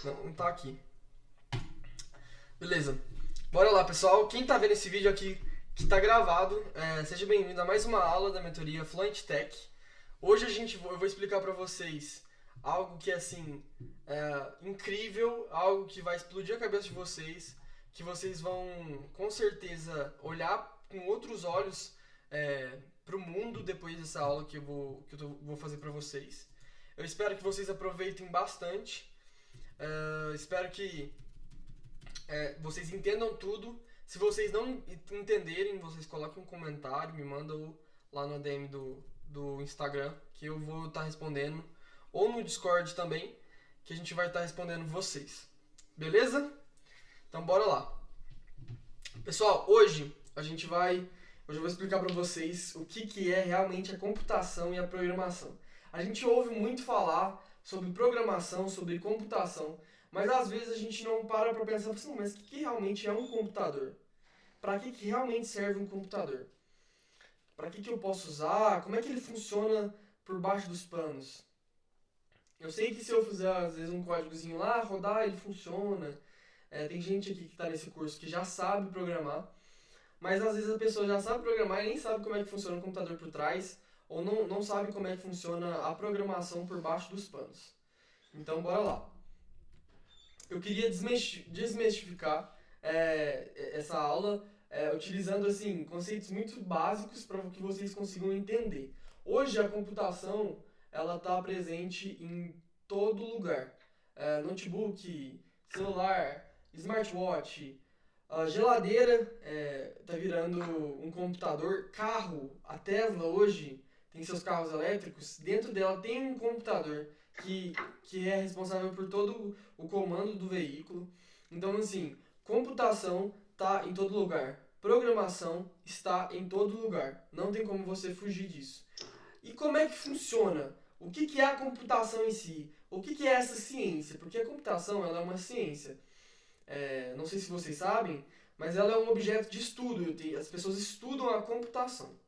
Não tá aqui. Beleza. Bora lá, pessoal. Quem tá vendo esse vídeo aqui que tá gravado, seja bem-vindo a mais uma aula da mentoria Fluent Tech. Hoje eu vou explicar pra vocês algo que é assim, incrível, algo que vai explodir a cabeça de vocês, que vocês vão com certeza olhar com outros olhos pro mundo depois dessa aula que eu vou fazer pra vocês. Eu espero que vocês aproveitem bastante. Espero que vocês entendam tudo. Se vocês não entenderem, vocês coloquem um comentário, me mandam lá no DM do Instagram, que eu vou estar respondendo. Ou no Discord também, que a gente vai estar respondendo vocês. Beleza? Então bora lá. Pessoal, hoje eu vou explicar para vocês o que é realmente a computação e a programação. A gente ouve muito falar sobre programação, sobre computação, mas às vezes a gente não para pensar assim, mas o que realmente é um computador? Para que realmente serve um computador? Para que eu posso usar? Como é que ele funciona por baixo dos panos? Eu sei que se eu fizer às vezes um códigozinho lá, rodar, ele funciona. Tem gente aqui que está nesse curso que já sabe programar, mas às vezes a pessoa já sabe programar e nem sabe como é que funciona o computador por trás, ou não sabe como é que funciona a programação por baixo dos panos. Então bora lá. Eu queria desmistificar essa aula utilizando assim conceitos muito básicos para que vocês consigam entender. Hoje a computação ela está presente em todo lugar. Notebook, celular, smartwatch, a geladeira está virando um computador. Carro, a Tesla hoje tem seus carros elétricos. Dentro dela tem um computador que é responsável por todo o comando do veículo. Então, assim, computação está em todo lugar. Programação está em todo lugar. Não tem como você fugir disso. E como é que funciona? O que é a computação em si? O que é essa ciência? Porque a computação ela é uma ciência. Não sei se vocês sabem, mas ela é um objeto de estudo. As pessoas estudam a computação.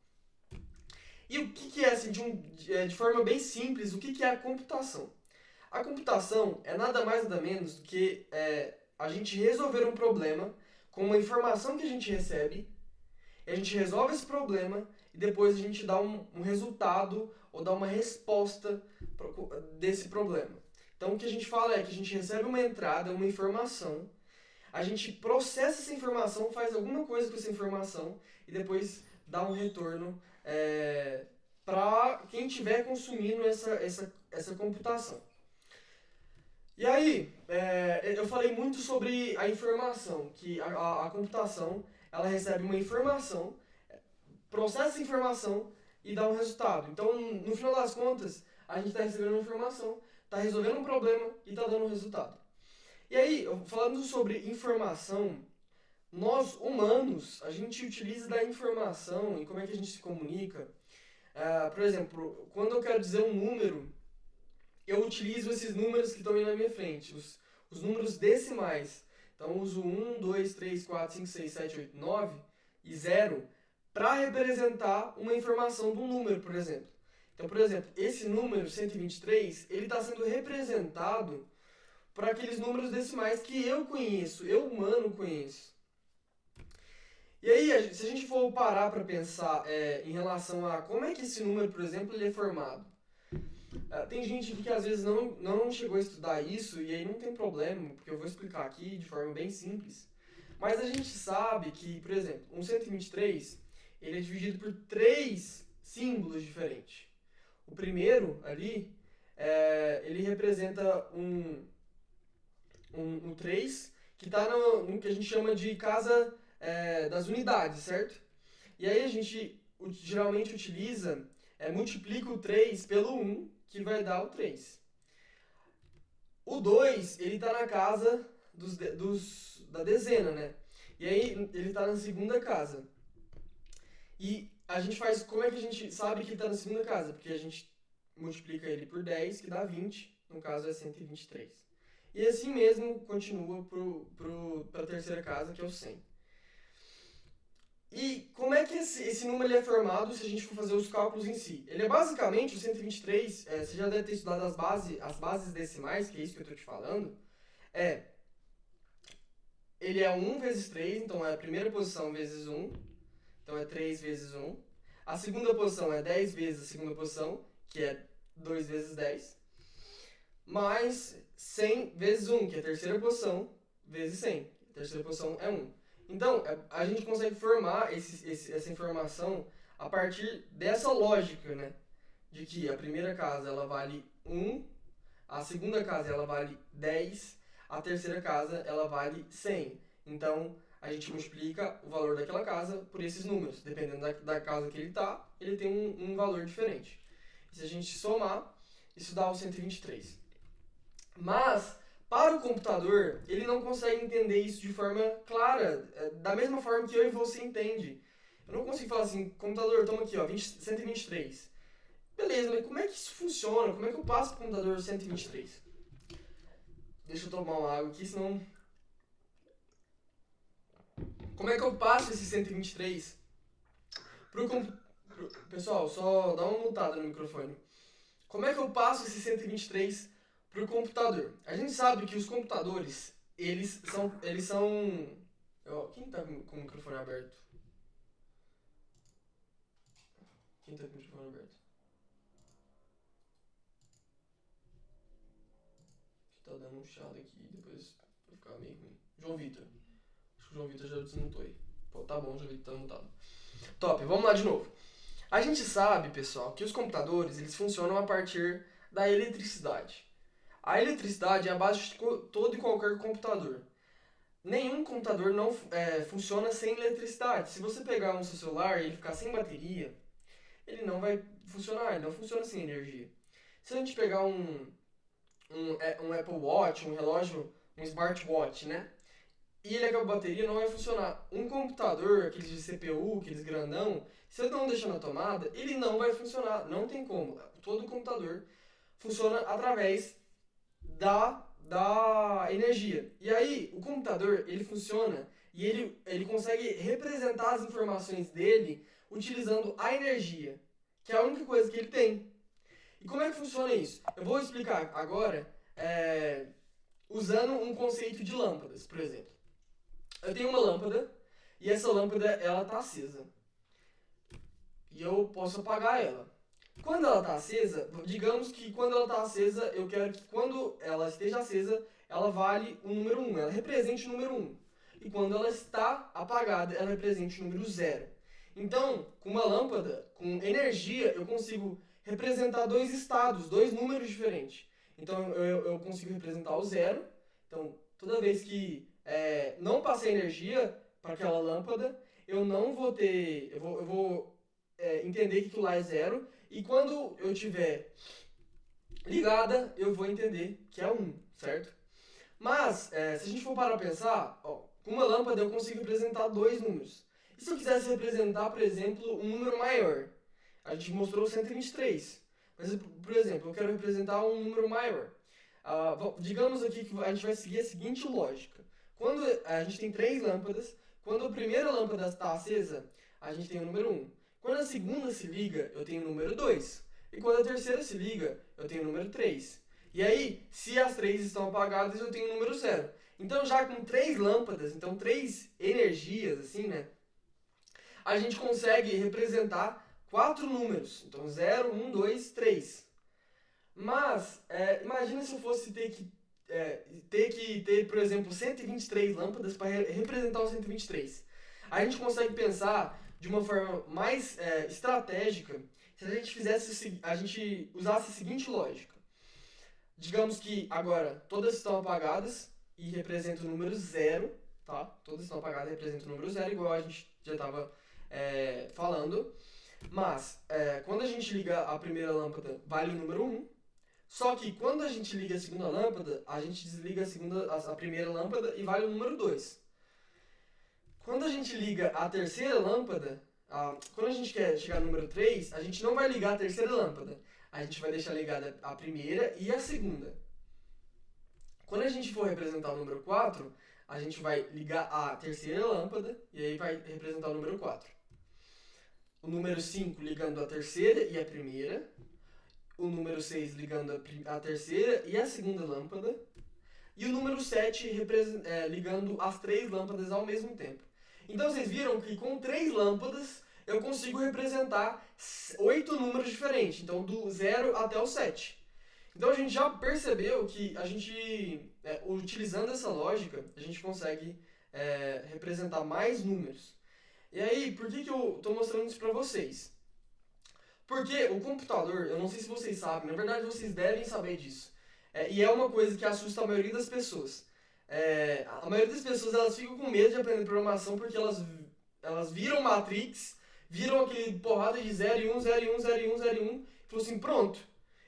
E o que é, assim, de forma bem simples, o que é a computação? A computação é nada mais nada menos do que a gente resolver um problema com uma informação que a gente recebe, e a gente resolve esse problema e depois a gente dá um resultado ou dá uma resposta desse problema. Então o que a gente fala é que a gente recebe uma entrada, uma informação, a gente processa essa informação, faz alguma coisa com essa informação e depois dá um retorno para quem estiver consumindo essa computação. E aí, eu falei muito sobre a informação, que a computação ela recebe uma informação, processa essa informação e dá um resultado. Então, no final das contas, a gente está recebendo uma informação, está resolvendo um problema e está dando um resultado. E aí, falando sobre informação, nós humanos, a gente utiliza da informação e como é que a gente se comunica. Por exemplo, quando eu quero dizer um número, eu utilizo esses números que estão aí na minha frente, os números decimais. Então, eu uso 1, 2, 3, 4, 5, 6, 7, 8, 9 e 0 para representar uma informação de um número, por exemplo. Então, por exemplo, esse número 123, ele está sendo representado por aqueles números decimais que eu conheço, eu humano conheço. E aí, se a gente for parar para pensar em relação a como é que esse número, por exemplo, ele é formado. Tem gente que às vezes não chegou a estudar isso e aí não tem problema, porque eu vou explicar aqui de forma bem simples. Mas a gente sabe que, por exemplo, um 123, ele é dividido por 3 símbolos diferentes. O primeiro ali, ele representa um 3, que está no que a gente chama de casa das unidades, certo? E aí a gente geralmente utiliza, multiplica o 3 pelo 1, que vai dar o 3. O 2, ele está na casa da dezena, né? E aí ele está na segunda casa. E a gente faz, como é que a gente sabe que ele está na segunda casa? Porque a gente multiplica ele por 10, que dá 20, no caso é 123. E assim mesmo continua para a terceira casa, que é o 100. E como é que esse número ele é formado se a gente for fazer os cálculos em si? Ele é basicamente, o 123, você já deve ter estudado as bases decimais, que é isso que eu estou te falando, é, ele é 1 vezes 3, então é a primeira posição vezes 1, então é 3 vezes 1. A segunda posição é 10 vezes a segunda posição, que é 2 vezes 10, mais 100 vezes 1, que é a terceira posição, vezes 100. A terceira posição é 1. Então, a gente consegue formar essa informação a partir dessa lógica, né? De que a primeira casa ela vale 1, a segunda casa ela vale 10, a terceira casa ela vale 100. Então, a gente multiplica o valor daquela casa por esses números. Dependendo da casa que ele está, ele tem um valor diferente. E se a gente somar, isso dá o 123. Mas, para o computador, ele não consegue entender isso de forma clara, da mesma forma que eu e você entende. Eu não consigo falar assim, computador, toma aqui, ó, 123. Beleza, mas como é que isso funciona? Como é que eu passo para o computador 123? Deixa eu tomar uma água aqui, senão... Como é que eu passo esse 123 pro computador? Pessoal, só dá uma mutada no microfone. Como é que eu passo esse 123 para o computador? A gente sabe que os computadores, eles são... Quem tá com o microfone aberto? Quem tá com o microfone aberto? Tá dando um chiado aqui, depois vai ficar meio ruim. João Vitor. Acho que o João Vitor já desmutou aí. Pô, tá bom, João Vitor tá mutado. Top, vamos lá de novo. A gente sabe, pessoal, que os computadores, eles funcionam a partir da eletricidade. A eletricidade é a base de todo e qualquer computador. Nenhum computador não funciona sem eletricidade. Se você pegar um seu celular e ele ficar sem bateria, ele não vai funcionar, ele não funciona sem energia. Se a gente pegar um Apple Watch, um relógio, um smartwatch, né? E ele acaba a bateria, não vai funcionar. Um computador, aqueles de CPU, aqueles grandão, se eu não deixar na tomada, ele não vai funcionar. Não tem como. Todo computador funciona através da energia. E aí, o computador, ele funciona e ele consegue representar as informações dele utilizando a energia, que é a única coisa que ele tem. E como é que funciona isso? Eu vou explicar agora usando um conceito de lâmpadas, por exemplo. Eu tenho uma lâmpada e essa lâmpada ela está acesa. E eu posso apagar ela. Quando ela está acesa, digamos que quando ela está acesa, eu quero que quando ela esteja acesa, ela vale o número 1, ela represente o número 1. E quando ela está apagada, ela represente o número 0. Então, com uma lâmpada, com energia, eu consigo representar dois estados, dois números diferentes. Então, eu consigo representar o 0. Então, toda vez que não passei energia para aquela lâmpada, eu não vou ter... Eu vou entender que aquilo lá é 0. E quando eu tiver ligada, eu vou entender que é 1, certo? Mas, se a gente for parar pra pensar, ó, com uma lâmpada eu consigo representar dois números. E se eu quisesse representar, por exemplo, um número maior? A gente mostrou 123. Mas, por exemplo, eu quero representar um número maior. Digamos aqui que a gente vai seguir a seguinte lógica. Quando a gente tem três lâmpadas, quando a primeira lâmpada está acesa, a gente tem o número 1. Quando a segunda se liga, eu tenho o número 2. E quando a terceira se liga, eu tenho o número 3. E aí, se as três estão apagadas, eu tenho o número 0. Então, já com três lâmpadas, então três energias, assim, né? A gente consegue representar quatro números. Então, 0, 1, 2, 3. Mas, imagina se eu fosse ter que ter, por exemplo, 123 lâmpadas para representar o 123. A gente consegue pensar de uma forma mais estratégica se a gente usasse a seguinte lógica. Digamos que agora todas estão apagadas e representam o número 0, tá? Todas estão apagadas e representam o número 0, igual a gente já estava falando. Mas, quando a gente liga a primeira lâmpada, vale o número 1. Só que quando a gente liga a segunda lâmpada, a gente desliga a primeira lâmpada e vale o número 2. Quando a gente liga a terceira lâmpada, quando a gente quer chegar no número 3, a gente não vai ligar a terceira lâmpada. A gente vai deixar ligada a primeira e a segunda. Quando a gente for representar o número 4, a gente vai ligar a terceira lâmpada e aí vai representar o número 4. O número 5 ligando a terceira e a primeira. O número 6 ligando a terceira e a segunda lâmpada. e o número 7 ligando as 3 lâmpadas ao mesmo tempo. Então vocês viram que com 3 lâmpadas eu consigo representar 8 números diferentes, então do 0 até o 7. Então a gente já percebeu que a gente, utilizando essa lógica, a gente consegue representar mais números. E aí, por que eu estou mostrando isso para vocês? Porque o computador, eu não sei se vocês sabem, na verdade vocês devem saber disso. E é uma coisa que assusta a maioria das pessoas. A maioria das pessoas elas ficam com medo de aprender programação porque elas viram Matrix, viram aquele porrada de 0 e 1, 0 e 1, 0 e 1, 0 e 1, e falou assim, pronto,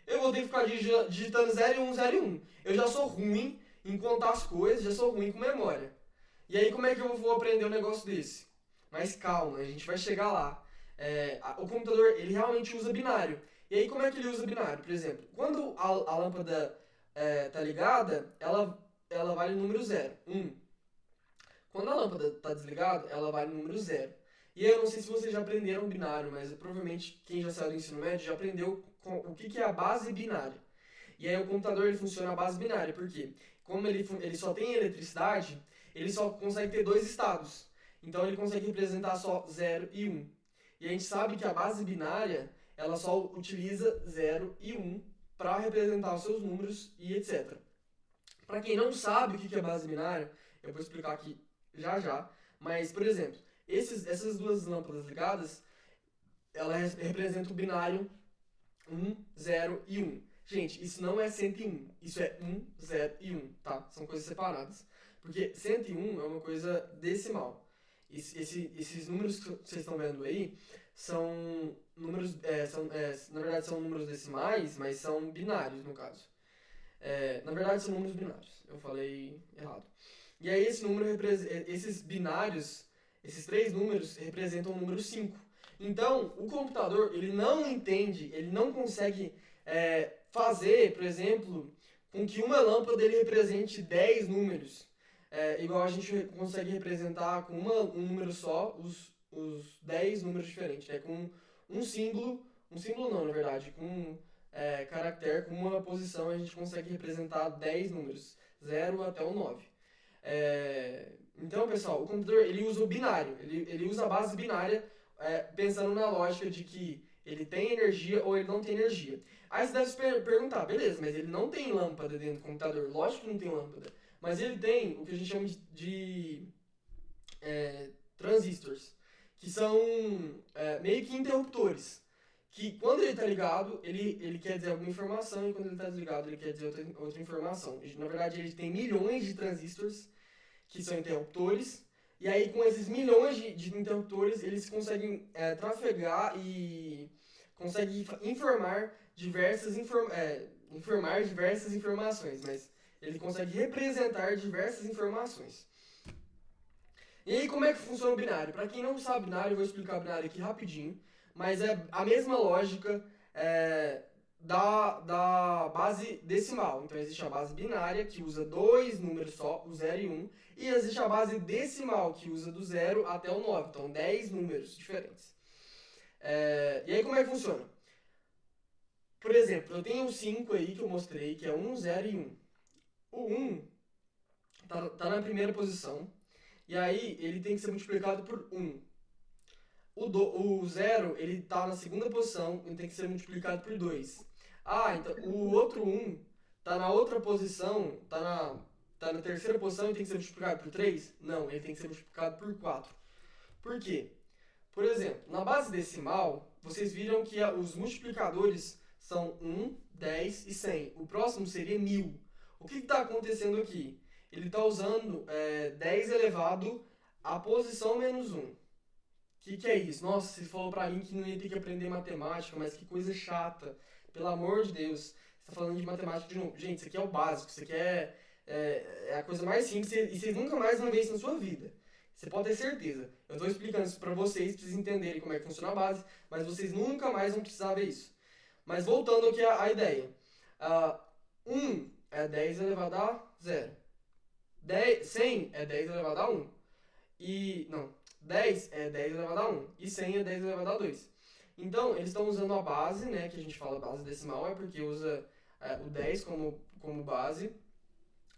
eu vou ter que ficar digitando 0 e 1, 0 e 1. Eu já sou ruim em contar as coisas, já sou ruim com memória. E aí como é que eu vou aprender um negócio desse? Mas calma, a gente vai chegar lá. O computador, ele realmente usa binário. E aí como é que ele usa binário? Por exemplo, quando a lâmpada tá ligada, ela vai no número 0, 1. Quando a lâmpada está desligada, ela vai no número 0. E eu não sei se vocês já aprenderam binário, mas provavelmente quem já saiu do ensino médio já aprendeu o que é a base binária. E aí o computador ele funciona a base binária, porque como ele só tem eletricidade, ele só consegue ter 2 estados. Então ele consegue representar só 0 e 1. E a gente sabe que a base binária, ela só utiliza 0 e 1 para representar os seus números e etc. Para quem não sabe o que é base binária, eu vou explicar aqui já já. Mas, por exemplo, essas duas lâmpadas ligadas, elas representam o binário 1, 0 e 1. Gente, isso não é 101, isso é 1, 0 e 1, tá? São coisas separadas. Porque 101 é uma coisa decimal. Esses números que vocês estão vendo aí são números, na verdade são números decimais, mas são binários no caso. Na verdade são números binários, eu falei errado. E aí esses binários, esses 3 números representam o número 5. Então, o computador, ele não entende, ele não consegue fazer, por exemplo, com que uma lâmpada ele represente 10 números. Igual a gente consegue representar com um número só os 10 números diferentes, né? Com um símbolo não, na verdade, com caractere, com uma posição a gente consegue representar 10 números, 0 até o 9. Então, pessoal, o computador ele usa o binário, ele usa a base binária pensando na lógica de que ele tem energia ou ele não tem energia. Aí você deve se perguntar, beleza, mas ele não tem lâmpada dentro do computador, lógico que não tem lâmpada, mas ele tem o que a gente chama de transistores, que são meio que interruptores, que quando ele está ligado, ele quer dizer alguma informação, e quando ele está desligado, ele quer dizer outra informação. Na verdade, ele tem milhões de transistores, que são interruptores, e aí com esses milhões de interruptores, eles conseguem trafegar e conseguem informar diversas informações, mas ele consegue representar diversas informações. E aí como é que funciona o binário? Para quem não sabe binário, eu vou explicar o binário aqui rapidinho, mas é a mesma lógica da base decimal. Então existe a base binária, que usa 2 números só, o 0 e 1, e existe a base decimal, que usa do 0 até o 9, então 10 números diferentes. E aí como é que funciona? Por exemplo, eu tenho o 5 aí que eu mostrei, que é 1, 0 e 1. O 1 tá na primeira posição, e aí ele tem que ser multiplicado por 1. O 0, ele tá na segunda posição, ele tem que ser multiplicado por 2. Então o outro 1 tá na outra posição, tá na terceira posição e tem que ser multiplicado por 3? Não, ele tem que ser multiplicado por 4. Por quê? Por exemplo, na base decimal, vocês viram que os multiplicadores são 1, 10 e 100. O próximo seria 1000. O que está acontecendo aqui? Ele está usando 10 elevado à posição menos 1. O que é isso? Nossa, você falou pra mim que não ia ter que aprender matemática, mas que coisa chata. Pelo amor de Deus. Você tá falando de matemática de novo. Gente, isso aqui é o básico. Isso aqui é a coisa mais simples e vocês nunca mais vão ver isso na sua vida. Você pode ter certeza. Eu tô explicando isso pra vocês entenderem como é que funciona a base, mas vocês nunca mais vão precisar ver isso. Mas voltando aqui à ideia. 1 é 10 elevado a 0. 100 é 10 elevado a 1. 10 é 10 elevado a 1 e 100 é 10 elevado a 2. Então, eles estão usando a base, né, que a gente fala base decimal, porque usa o 10 como base.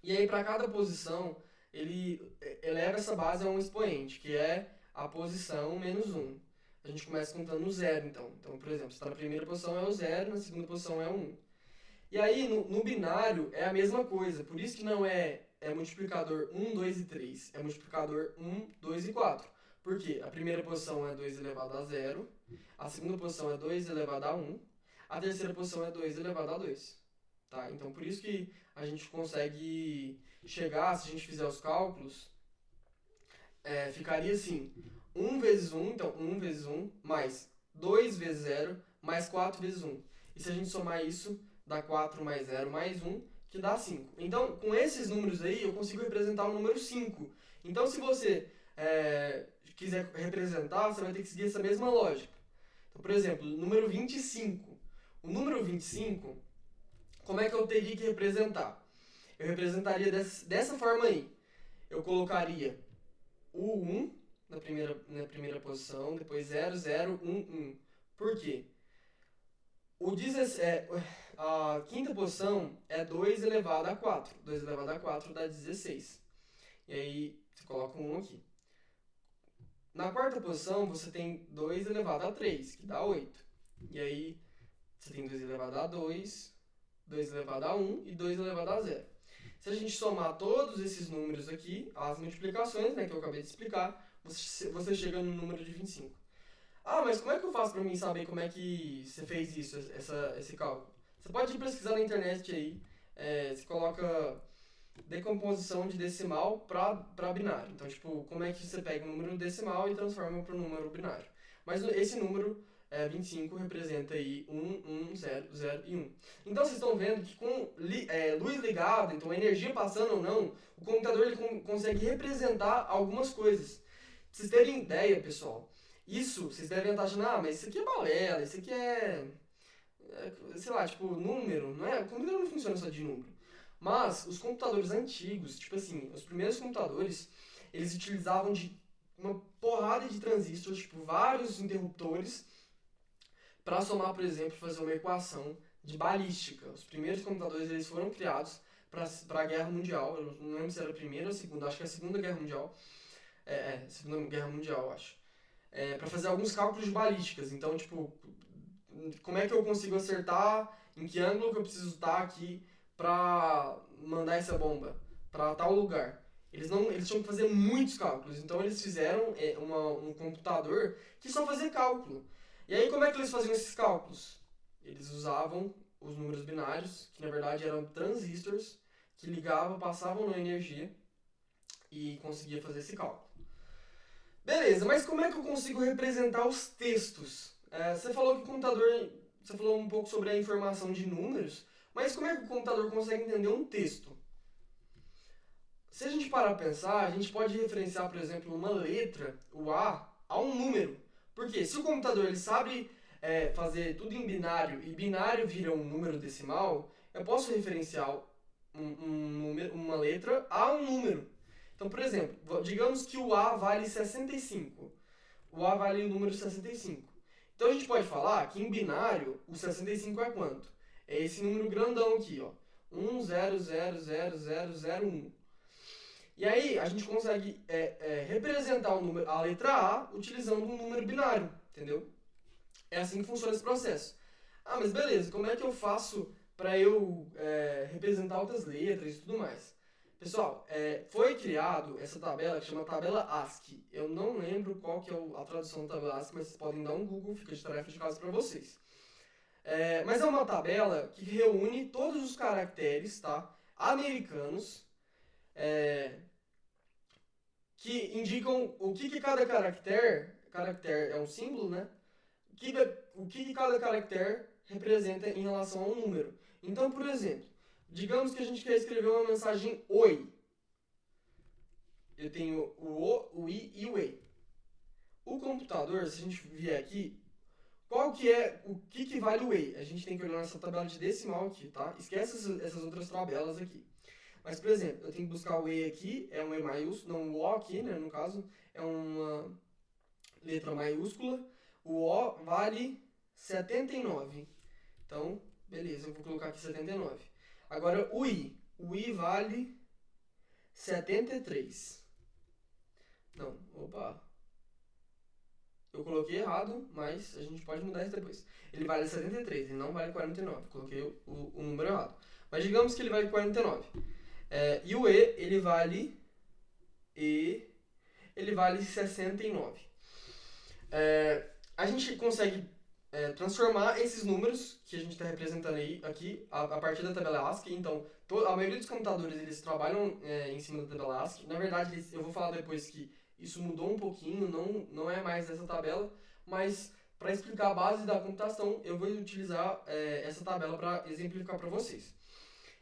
E aí, para cada posição, ele eleva essa base a um expoente, que é a posição menos um. A gente começa contando no zero, então. Então, por exemplo, você está na primeira posição é o zero, na segunda posição é o 1. E aí, no binário, é a mesma coisa. Por isso que não é multiplicador 1, 2 e 3. É multiplicador 1, 2 e 4. Por quê? A primeira posição é 2 elevado a zero. A segunda posição é 2 elevado a 1. A terceira posição é 2 elevado a 2. Tá? Então, por isso que a gente consegue chegar, se a gente fizer os cálculos, ficaria assim: 1 vezes 1, então 1 vezes 1, mais 2 vezes 0, mais 4 vezes 1. E se a gente somar isso, dá 4 mais 0 mais 1, que dá 5. Então, com esses números aí, eu consigo representar o número 5. Então, se você quiser representar, você vai ter que seguir essa mesma lógica. Então, por exemplo, número 25. O número 25, como é que eu teria que representar? Eu representaria dessa forma aí. Eu colocaria o 1 na primeira posição, depois 0, 0, 1, 1. Por quê? A quinta posição é 2 elevado a 4. 2 elevado a 4 dá 16. E aí você coloca um 1 aqui. Na quarta posição você tem 2 elevado a 3, que dá 8. E aí você tem 2 elevado a 2, 2 elevado a 1 e 2 elevado a 0. Se a gente somar todos esses números aqui, as multiplicações, né, que eu acabei de explicar, você chega no número de 25. Ah, mas como é que eu faço para mim saber como é que você fez isso, esse cálculo? Você pode ir pesquisar na internet aí, você coloca decomposição de decimal para binário. Então, tipo, como é que você pega um número decimal e transforma para um número binário. Mas esse número 25 representa aí 1, 1, 0, 0 e 1. Então vocês estão vendo que com luz ligada, então energia passando ou não, o computador ele consegue representar algumas coisas. Pra vocês terem ideia, pessoal, isso vocês devem estar achando, mas isso aqui é balela, isso aqui sei lá, tipo, número, não é? O computador não funciona só de número. Mas os computadores antigos, tipo assim, os primeiros computadores, eles utilizavam de uma porrada de transistores, tipo, vários interruptores, para somar, por exemplo, fazer uma equação de balística. Os primeiros computadores eles foram criados para a Guerra Mundial. Eu não lembro se era a primeira ou a segunda, acho que é a Segunda Guerra Mundial. Segunda Guerra Mundial, acho. Para fazer alguns cálculos de balísticas. Então, tipo, como é que eu consigo acertar, em que ângulo que eu preciso estar aqui para mandar essa bomba para tal lugar. Eles tinham que fazer muitos cálculos, então eles fizeram um computador que só fazia cálculo. E aí como é que eles faziam esses cálculos? Eles usavam os números binários, que na verdade eram transistores, que ligavam, passavam na energia e conseguia fazer esse cálculo. Beleza, mas como é que eu consigo representar os textos? Você falou que o computador. Você falou um pouco sobre a informação de números, mas como é que o computador consegue entender um texto? Se a gente parar para pensar, a gente pode referenciar, por exemplo, uma letra, o a um número. Porque se o computador ele sabe fazer tudo em binário e binário vira um número decimal, eu posso referenciar uma letra a um número. Então, por exemplo, digamos que o A vale 65. O A vale o número 65. Então a gente pode falar que em binário o 65 é quanto? É esse número grandão aqui, ó. 1000001. E aí a gente consegue representar a letra A utilizando um número binário, entendeu? É assim que funciona esse processo. Ah, mas beleza, como é que eu faço para eu representar outras letras e tudo mais? Pessoal, foi criado essa tabela que chama tabela ASCII. Eu não lembro qual que é a tradução da tabela ASCII, mas vocês podem dar um Google, fica de tarefa de casa para vocês. Mas é uma tabela que reúne todos os caracteres, tá, americanos, que indicam o que cada caractere é um símbolo, né? O que cada caractere representa em relação a um número. Então, por exemplo, digamos que a gente quer escrever uma mensagem oi. Eu tenho o i e o e. O computador, se a gente vier aqui, o que vale o e? A gente tem que olhar nessa tabela de decimal aqui, tá? Esquece essas outras tabelas aqui. Mas, por exemplo, eu tenho que buscar o E aqui, é um E maiúsculo, não o O aqui, né, no caso, é uma letra maiúscula. O O vale 79. Então, beleza, eu vou colocar aqui 79. Agora, o I. O I vale 73. Não, opa. Eu coloquei errado, mas a gente pode mudar isso depois. Ele vale 73, ele não vale 49. Coloquei o número errado. Mas digamos que ele vale 49. E o E, ele vale 69. A gente consegue transformar esses números que a gente está representando aqui a partir da tabela ASCII. Então, a maioria dos computadores eles trabalham em cima da tabela ASCII. Na verdade, eu vou falar depois que isso mudou um pouquinho, não é mais essa tabela, mas para explicar a base da computação, eu vou utilizar essa tabela para exemplificar para vocês.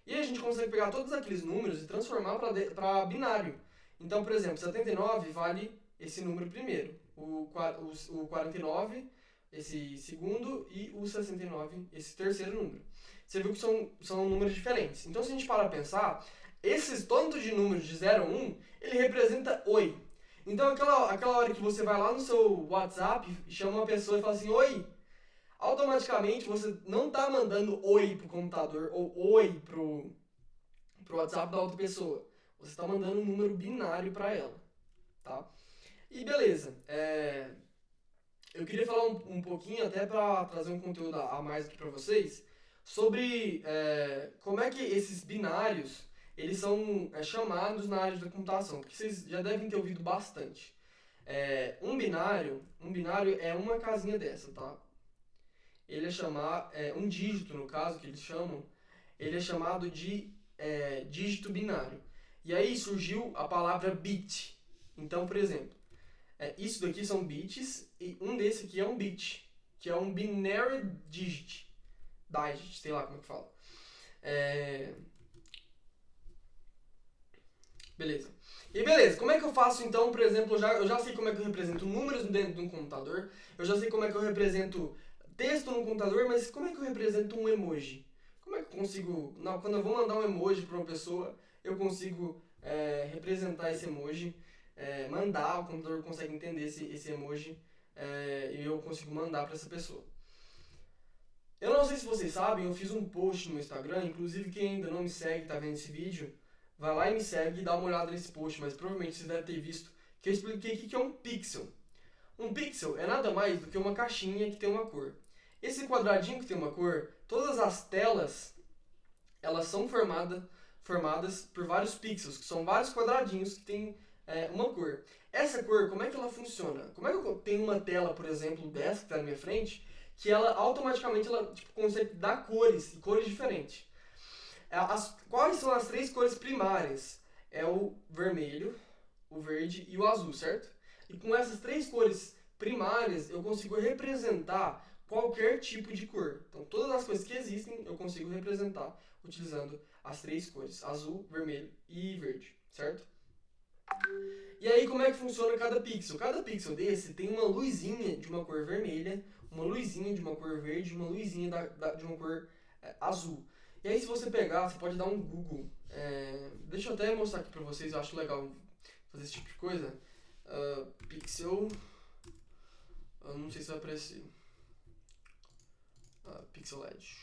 E aí a gente consegue pegar todos aqueles números e transformar para binário. Então, por exemplo, 79 vale esse número primeiro, o 49, esse segundo, e o 69, esse terceiro número. Você viu que são números diferentes. Então, se a gente parar para pensar, esses tantos de números de 0 a 1, ele representa oi. Então, aquela hora que você vai lá no seu WhatsApp, chama uma pessoa e fala assim, oi, automaticamente você não está mandando oi pro computador ou oi pro WhatsApp da outra pessoa. Você está mandando um número binário para ela, tá? E beleza, eu queria falar um pouquinho, até para trazer um conteúdo a mais aqui para vocês, sobre como é que esses binários eles são chamados na área da computação, porque vocês já devem ter ouvido bastante. Um binário é uma casinha dessa, tá? Ele um dígito, no caso, que eles chamam, ele é chamado de dígito binário. E aí surgiu a palavra bit. Então, por exemplo, isso daqui são bits, e um desse aqui é um bit, que é um binary digit, sei lá como é que fala. Beleza. E beleza, como é que eu faço então, por exemplo, eu já sei como é que eu represento números dentro de um computador, eu já sei como é que eu represento texto no computador, mas como é que eu represento um emoji? Como é que eu consigo, quando eu vou mandar um emoji para uma pessoa, eu consigo representar esse emoji, mandar, o computador consegue entender esse emoji e eu consigo mandar para essa pessoa. Eu não sei se vocês sabem, eu fiz um post no Instagram, inclusive quem ainda não me segue, tá vendo esse vídeo, vai lá e me segue e dá uma olhada nesse post, mas provavelmente vocês devem ter visto que eu expliquei o que é um pixel. Um pixel é nada mais do que uma caixinha que tem uma cor. Esse quadradinho que tem uma cor, todas as telas, elas são formadas por vários pixels, que são vários quadradinhos que têm uma cor. Essa cor, como é que ela funciona? Como é que eu tenho uma tela, por exemplo, dessa que está na minha frente, que ela automaticamente consegue dar cores, e cores diferentes? Quais são as três cores primárias? É o vermelho, o verde e o azul, certo? E com essas três cores primárias, eu consigo representar qualquer tipo de cor. Então, todas as coisas que existem, eu consigo representar utilizando as três cores, azul, vermelho e verde, certo? E aí, como é que funciona cada pixel? Cada pixel desse tem uma luzinha de uma cor vermelha, uma luzinha de uma cor verde, uma luzinha de uma cor azul. E aí, se você pegar, você pode dar um Google. Deixa eu até mostrar aqui pra vocês, eu acho legal fazer esse tipo de coisa. Pixel. Eu não sei se vai aparecer. Pixel Edge.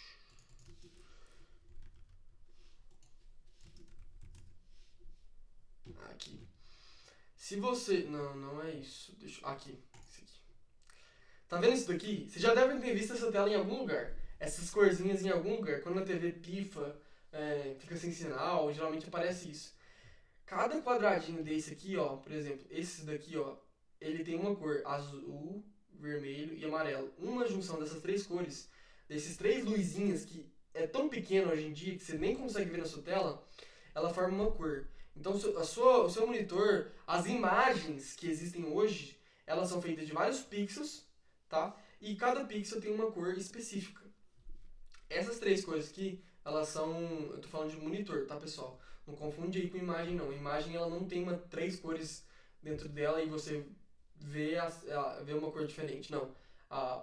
Aqui. Se você. Não é isso. Aqui. Isso aqui. Tá vendo isso daqui? Vocês já devem ter visto essa tela em algum lugar. Essas corzinhas em algum lugar. Quando a TV pifa, fica sem sinal, geralmente aparece isso. Cada quadradinho desse aqui, ó, por exemplo, esse daqui, ó, ele tem uma cor azul, vermelho e amarelo. Uma junção dessas três cores, desses três luzinhas que é tão pequeno hoje em dia que você nem consegue ver na sua tela, ela forma uma cor. Então, o seu monitor, as imagens que existem hoje, elas são feitas de vários pixels, tá? E cada pixel tem uma cor específica. Essas três cores aqui, elas são... Eu tô falando de monitor, tá, pessoal? Não confunde aí com imagem, não. A imagem, ela não tem três cores dentro dela e você vê uma cor diferente, não.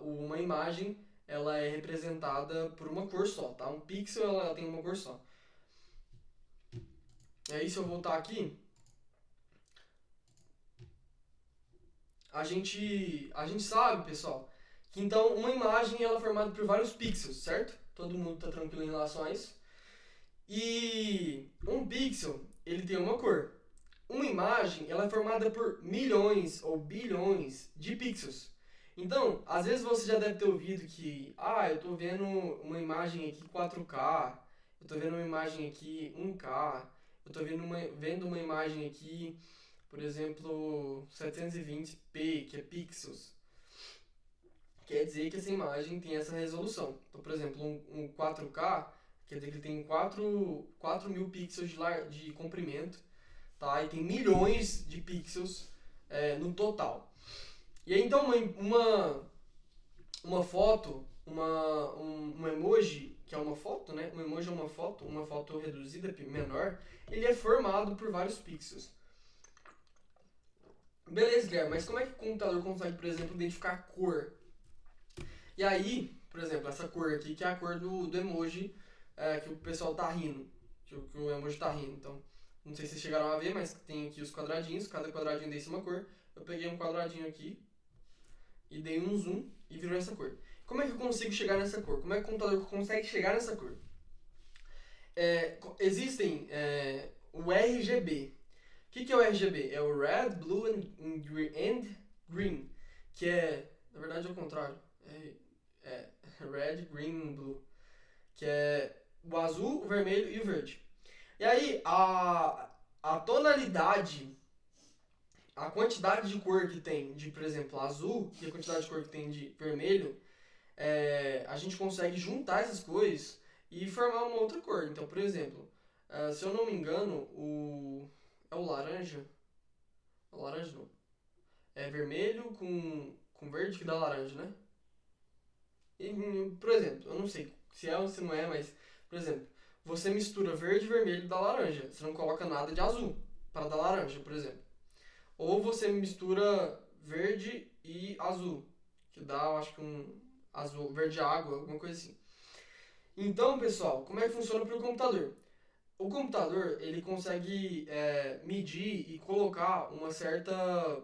Uma imagem, ela é representada por uma cor só, tá? Um pixel, ela tem uma cor só. E aí, se eu voltar aqui, a gente sabe, pessoal, que então uma imagem ela é formada por vários pixels, certo? Todo mundo tá tranquilo em relação a isso. E um pixel, ele tem uma cor. uma imagem ela é formada por milhões ou bilhões de pixels. Então, às vezes você já deve ter ouvido que, eu estou vendo uma imagem aqui 4K, eu estou vendo uma imagem aqui 1K, eu estou vendo uma imagem aqui, por exemplo, 720p, que é pixels. Quer dizer que essa imagem tem essa resolução. Então, por exemplo, um 4K quer dizer que ele tem 4.000 pixels de comprimento, tá? E tem milhões de pixels no total. E aí, então, uma foto, um emoji, que é uma foto, né? Um emoji é uma foto reduzida, menor, ele é formado por vários pixels. Beleza, Guilherme, mas como é que o computador consegue, por exemplo, identificar a cor? E aí, por exemplo, essa cor aqui, que é a cor do emoji que o pessoal tá rindo, que o emoji tá rindo. Então, não sei se vocês chegaram a ver, mas tem aqui os quadradinhos, cada quadradinho desse uma cor. Eu peguei um quadradinho aqui e dei um zoom e virou essa cor. Como é que eu consigo chegar nessa cor? Como é que o computador consegue chegar nessa cor? Existem o RGB. O que é o RGB? É o Red, Blue and Green, que na verdade é o contrário. Red, Green and Blue, que é o azul, o vermelho e o verde. E aí, a tonalidade, a quantidade de cor que tem de, por exemplo, azul e a quantidade de cor que tem de vermelho, a gente consegue juntar essas cores e formar uma outra cor. Então, por exemplo, se eu não me engano, é o laranja. O laranja não. É vermelho com verde que dá laranja, né? E, por exemplo, eu não sei se é ou se não é, mas, por exemplo, você mistura verde e vermelho e dá laranja. Você não coloca nada de azul para dar laranja, por exemplo. Ou você mistura verde e azul, que dá, eu acho que um azul, verde água, alguma coisa assim. Então, pessoal, como é que funciona para o computador? O computador, ele consegue medir e colocar uma certa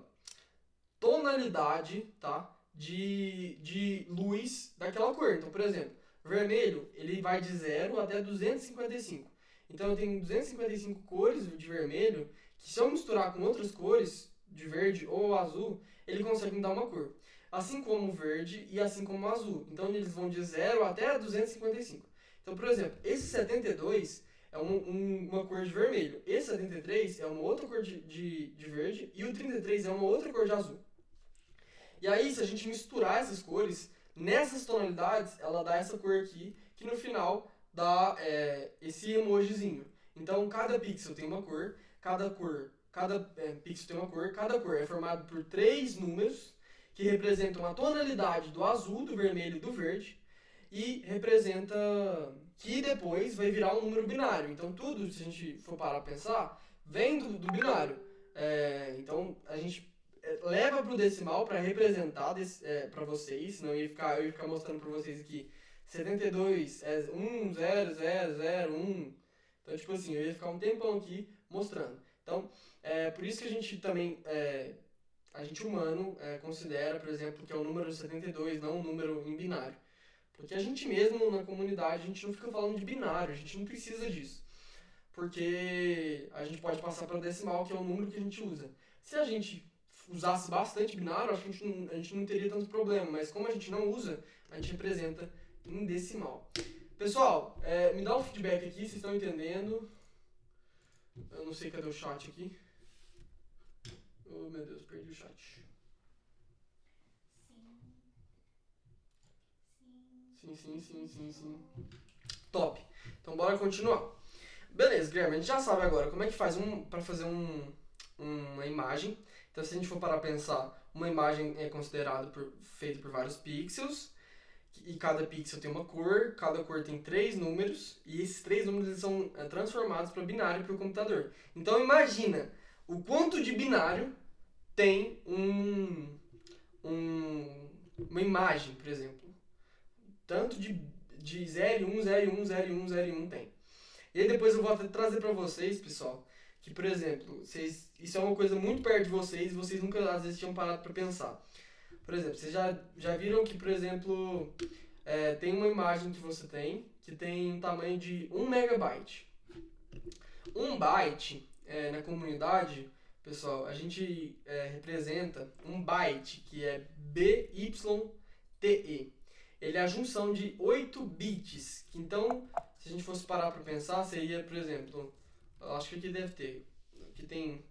tonalidade, tá? De luz daquela cor. Então, por exemplo, vermelho, ele vai de 0 até 255. Então, eu tenho 255 cores de vermelho, que se eu misturar com outras cores, de verde ou azul, ele consegue me dar uma cor. Assim como o verde e assim como o azul. Então, eles vão de 0 até 255. Então, por exemplo, esse 72 é uma cor de vermelho. Esse 73 é uma outra cor de verde. E o 33 é uma outra cor de azul. E aí, se a gente misturar essas cores, nessas tonalidades, ela dá essa cor aqui, que no final dá esse emojizinho. Então, cada pixel tem uma cor, cada pixel tem uma cor, cada cor é formado por 3 números, que representam a tonalidade do azul, do vermelho e do verde, e representa que depois vai virar um número binário. Então, tudo, se a gente for parar a pensar, vem do binário. Então, a gente leva para o decimal para representar para vocês, senão eu ia ficar mostrando para vocês aqui 72 é 1, 0, 0, 0, 1. Então, tipo assim, eu ia ficar um tempão aqui mostrando. Então, por isso que a gente também, a gente humano, considera, por exemplo, que é o número 72, não um número em binário. Porque a gente mesmo, na comunidade, a gente não fica falando de binário, a gente não precisa disso. Porque a gente pode passar para decimal, que é o número que a gente usa. Se a gente usasse bastante binário, acho que a gente não teria tanto problema, mas como a gente não usa, a gente representa em decimal. Pessoal, me dá um feedback aqui, vocês estão entendendo? Eu não sei cadê o chat aqui. Oh, meu Deus, perdi o chat. Sim. Top. Então bora continuar. Beleza, Guilherme, a gente já sabe agora como é que faz para fazer uma imagem. Então, se a gente for parar a pensar, uma imagem é considerada feita por vários pixels, e cada pixel tem uma cor, cada cor tem 3 números, e esses 3 números eles são transformados para binário para o computador. Então, imagina o quanto de binário tem uma imagem, por exemplo. Tanto de 0 e 1, 0 e 1, 0 e 1, 0 e 1 tem. E aí depois eu vou até trazer para vocês, pessoal, que, por exemplo, isso é uma coisa muito perto de vocês e vocês nunca, às vezes, tinham parado para pensar. Por exemplo, vocês já viram que, por exemplo, tem uma imagem que você tem, que tem um tamanho de 1 megabyte. 1 byte, na comunidade, pessoal, a gente representa um byte, que é BYTE. Ele é a junção de 8 bits. Então, se a gente fosse parar para pensar, seria, por exemplo, eu acho que aqui deve ter. Aqui tem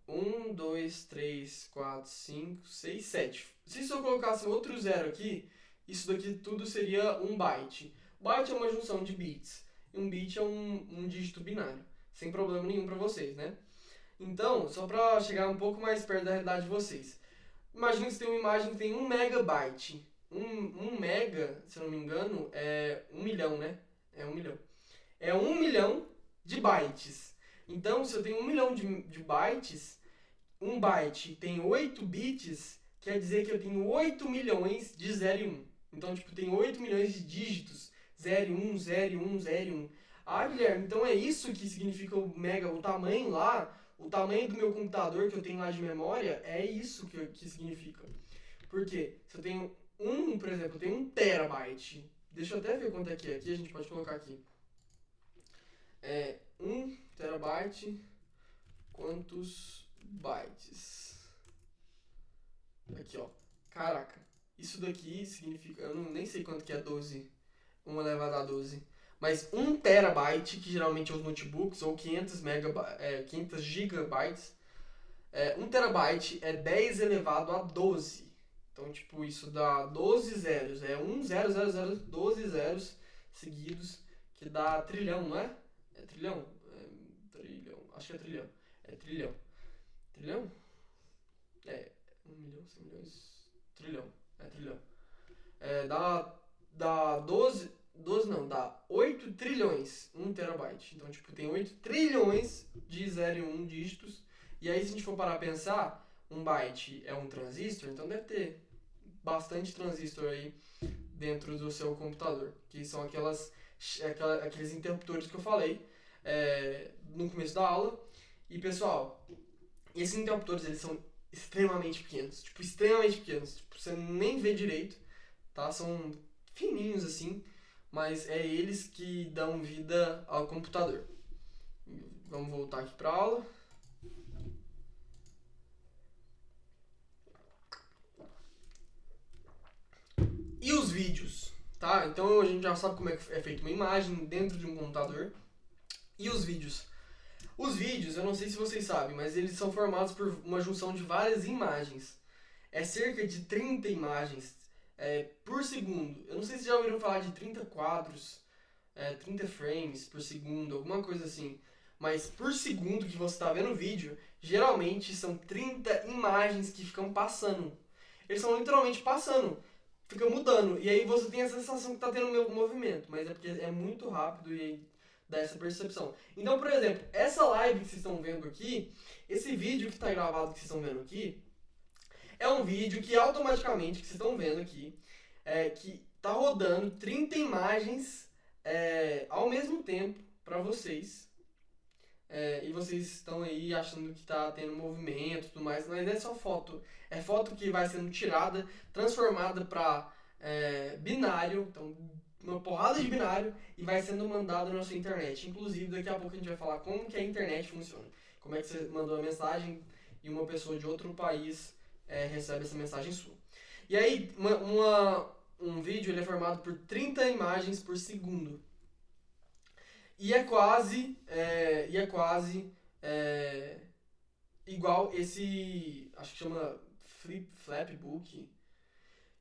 1, 2, 3, 4, 5, 6, 7. Se eu colocasse outro zero aqui, isso daqui tudo seria um byte. Byte é uma junção de bits. E um bit é um dígito binário. Sem problema nenhum para vocês, né? Então, só para chegar um pouco mais perto da realidade de vocês. Imagina que você tem uma imagem que tem 1 megabyte. 1 mega, se eu não me engano, é 1 milhão, né? É 1 milhão. É 1 milhão de bytes. Então, se eu tenho 1 milhão de bytes, 1 byte tem 8 bits, quer dizer que eu tenho 8 milhões de 0 e 1. Então, tipo, tem 8 milhões de dígitos. 0 e 1, 0 e 1, 0 e 1. Ah, Guilherme, então é isso que significa o mega, o tamanho lá, o tamanho do meu computador que eu tenho lá de memória, é isso que significa. Por quê? Se eu tenho por exemplo, eu tenho 1 terabyte. Deixa eu até ver quanto é que é. Aqui a gente pode colocar aqui. 1 terabyte, quantos bytes? Aqui, ó. Caraca. Isso daqui significa... Eu nem sei quanto que é 12. 1 elevado a 12. Mas 1 terabyte, que geralmente é os notebooks, ou 500 gigabytes, 1 terabyte é 10 elevado a 12. Então, tipo, isso dá 12 zeros. É 1, 0, 0, 0, 12 zeros seguidos, que dá trilhão, não é? É trilhão? Trilhão. Acho que é trilhão. É trilhão. Trilhão? 1 milhão, 100 milhões... Trilhão. É trilhão. Dá 12 não, dá 8 trilhões, 1 terabyte. Então, tipo, tem 8 trilhões de 0 e 1 dígitos. E aí, se a gente for parar a pensar, um byte é um transistor, então deve ter bastante transistor aí dentro do seu computador, que são aqueles interruptores que eu falei no começo da aula. E, pessoal, esses interruptores, eles são extremamente pequenos, tipo, você nem vê direito, tá? São fininhos assim, mas é eles que dão vida ao computador. Vamos voltar aqui para a aula. E os vídeos, tá? Então a gente já sabe como é que é feita uma imagem dentro de um computador. E os vídeos? Os vídeos, eu não sei se vocês sabem, mas eles são formados por uma junção de várias imagens. É cerca de 30 imagens por segundo. Eu não sei se já ouviram falar de 30 quadros, 30 frames por segundo, alguma coisa assim. Mas por segundo que você está vendo o vídeo, geralmente são 30 imagens que ficam passando. Eles estão literalmente passando, fica mudando. E aí você tem a sensação que está tendo um movimento, mas é porque é muito rápido e aí dá essa percepção. Então, por exemplo, essa live que vocês estão vendo aqui, esse vídeo que está gravado que vocês estão vendo aqui, é um vídeo que automaticamente, que vocês estão vendo aqui, que está rodando 30 imagens ao mesmo tempo para vocês. E vocês estão aí achando que está tendo movimento e tudo mais, mas é só foto. É foto que vai sendo tirada, transformada para binário, então uma porrada de binário, e vai sendo mandada na sua internet. Inclusive, daqui a pouco a gente vai falar como que a internet funciona. Como é que você mandou uma mensagem e uma pessoa de outro país recebe essa mensagem sua. E aí, um vídeo ele é formado por 30 imagens por segundo. E é quase igual esse, acho que chama Flapbook,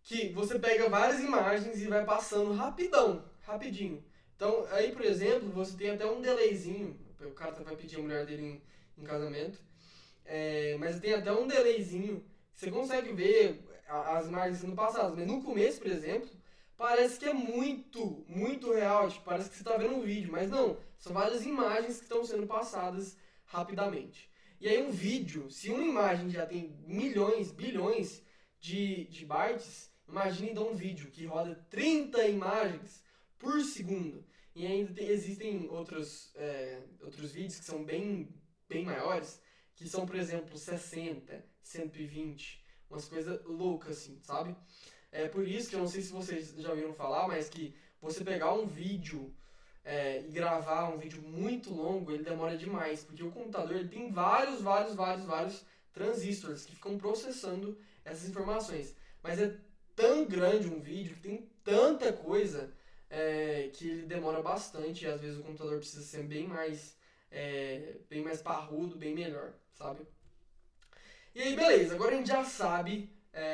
que você pega várias imagens e vai passando rapidinho. Então, aí, por exemplo, você tem até um delayzinho, o cara vai pedir a mulher dele em casamento, mas tem até um delayzinho, você consegue ver as imagens sendo passadas, mas no começo, por exemplo, parece que é muito, muito real, tipo, parece que você está vendo um vídeo, mas não, são várias imagens que estão sendo passadas rapidamente. E aí um vídeo, se uma imagem já tem milhões, bilhões de bytes, imagine então um vídeo que roda 30 imagens por segundo. E ainda existem outros vídeos que são bem maiores, que são, por exemplo, 60, 120, umas coisas loucas assim, sabe? É por isso que eu não sei se vocês já ouviram falar, mas que você pegar um vídeo e gravar um vídeo muito longo, ele demora demais, porque o computador ele tem vários transistores que ficam processando essas informações. Mas é tão grande um vídeo, tem tanta coisa, que ele demora bastante, e às vezes o computador precisa ser bem mais parrudo, bem melhor, sabe? E aí, beleza, agora a gente já sabe,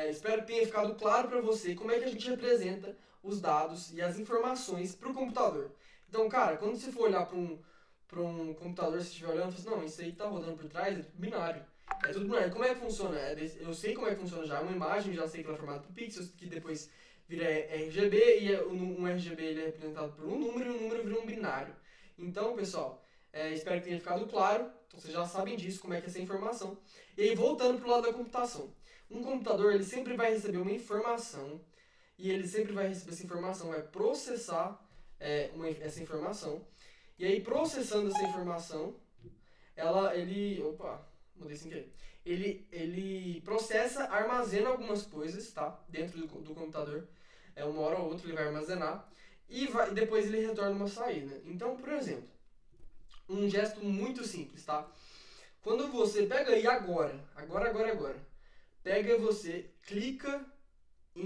espero que tenha ficado claro para você como é que a gente representa os dados e as informações para o computador. Então, cara, quando você for olhar para um computador, se estiver olhando, você fala assim, não, isso aí tá rodando por trás, é tudo binário. É tudo binário. Como é que funciona? Eu sei como é que funciona já, uma imagem, já sei que ela é formada por pixels, que depois vira RGB, e um RGB ele é representado por um número, e um número vira um binário. Então, pessoal, espero que tenha ficado claro, então vocês já sabem disso, como é que é essa informação. E aí, voltando para o lado da computação. Um computador, ele sempre vai receber uma informação, e ele sempre vai receber essa informação, vai processar essa informação. E aí, processando essa informação, mudei sem querer. Ele processa, armazena algumas coisas, tá? Dentro do computador. Uma hora ou outra ele vai armazenar. E depois ele retorna uma saída. Então, por exemplo, um gesto muito simples, tá? Quando você pega aí agora, pega e você clica em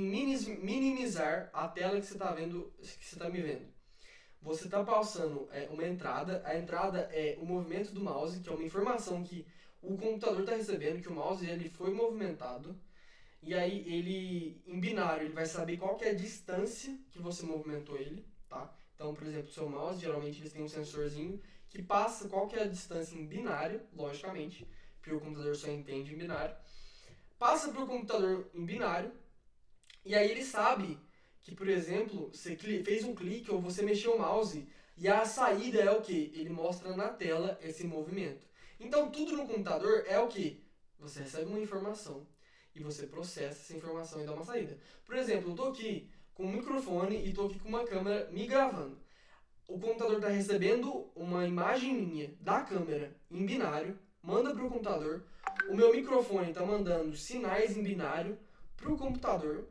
minimizar a tela que você está vendo, que você está me vendo. Você está passando uma entrada, a entrada é o movimento do mouse, que é uma informação que o computador está recebendo, que o mouse ele foi movimentado, e aí ele, em binário, ele vai saber qual que é a distância que você movimentou ele, tá? Então, por exemplo, o seu mouse, geralmente eles têm um sensorzinho que passa qual que é a distância em binário, logicamente, porque o computador só entende em binário, passa para o computador em binário, e aí ele sabe que, por exemplo, você fez um clique ou você mexeu o mouse e a saída é o que? Ele mostra na tela esse movimento. Então, tudo no computador é o que? Você recebe uma informação e você processa essa informação e dá uma saída. Por exemplo, eu estou aqui com um microfone e estou aqui com uma câmera me gravando. O computador está recebendo uma imagem minha da câmera em binário, manda para o computador. O meu microfone está mandando sinais em binário para o computador.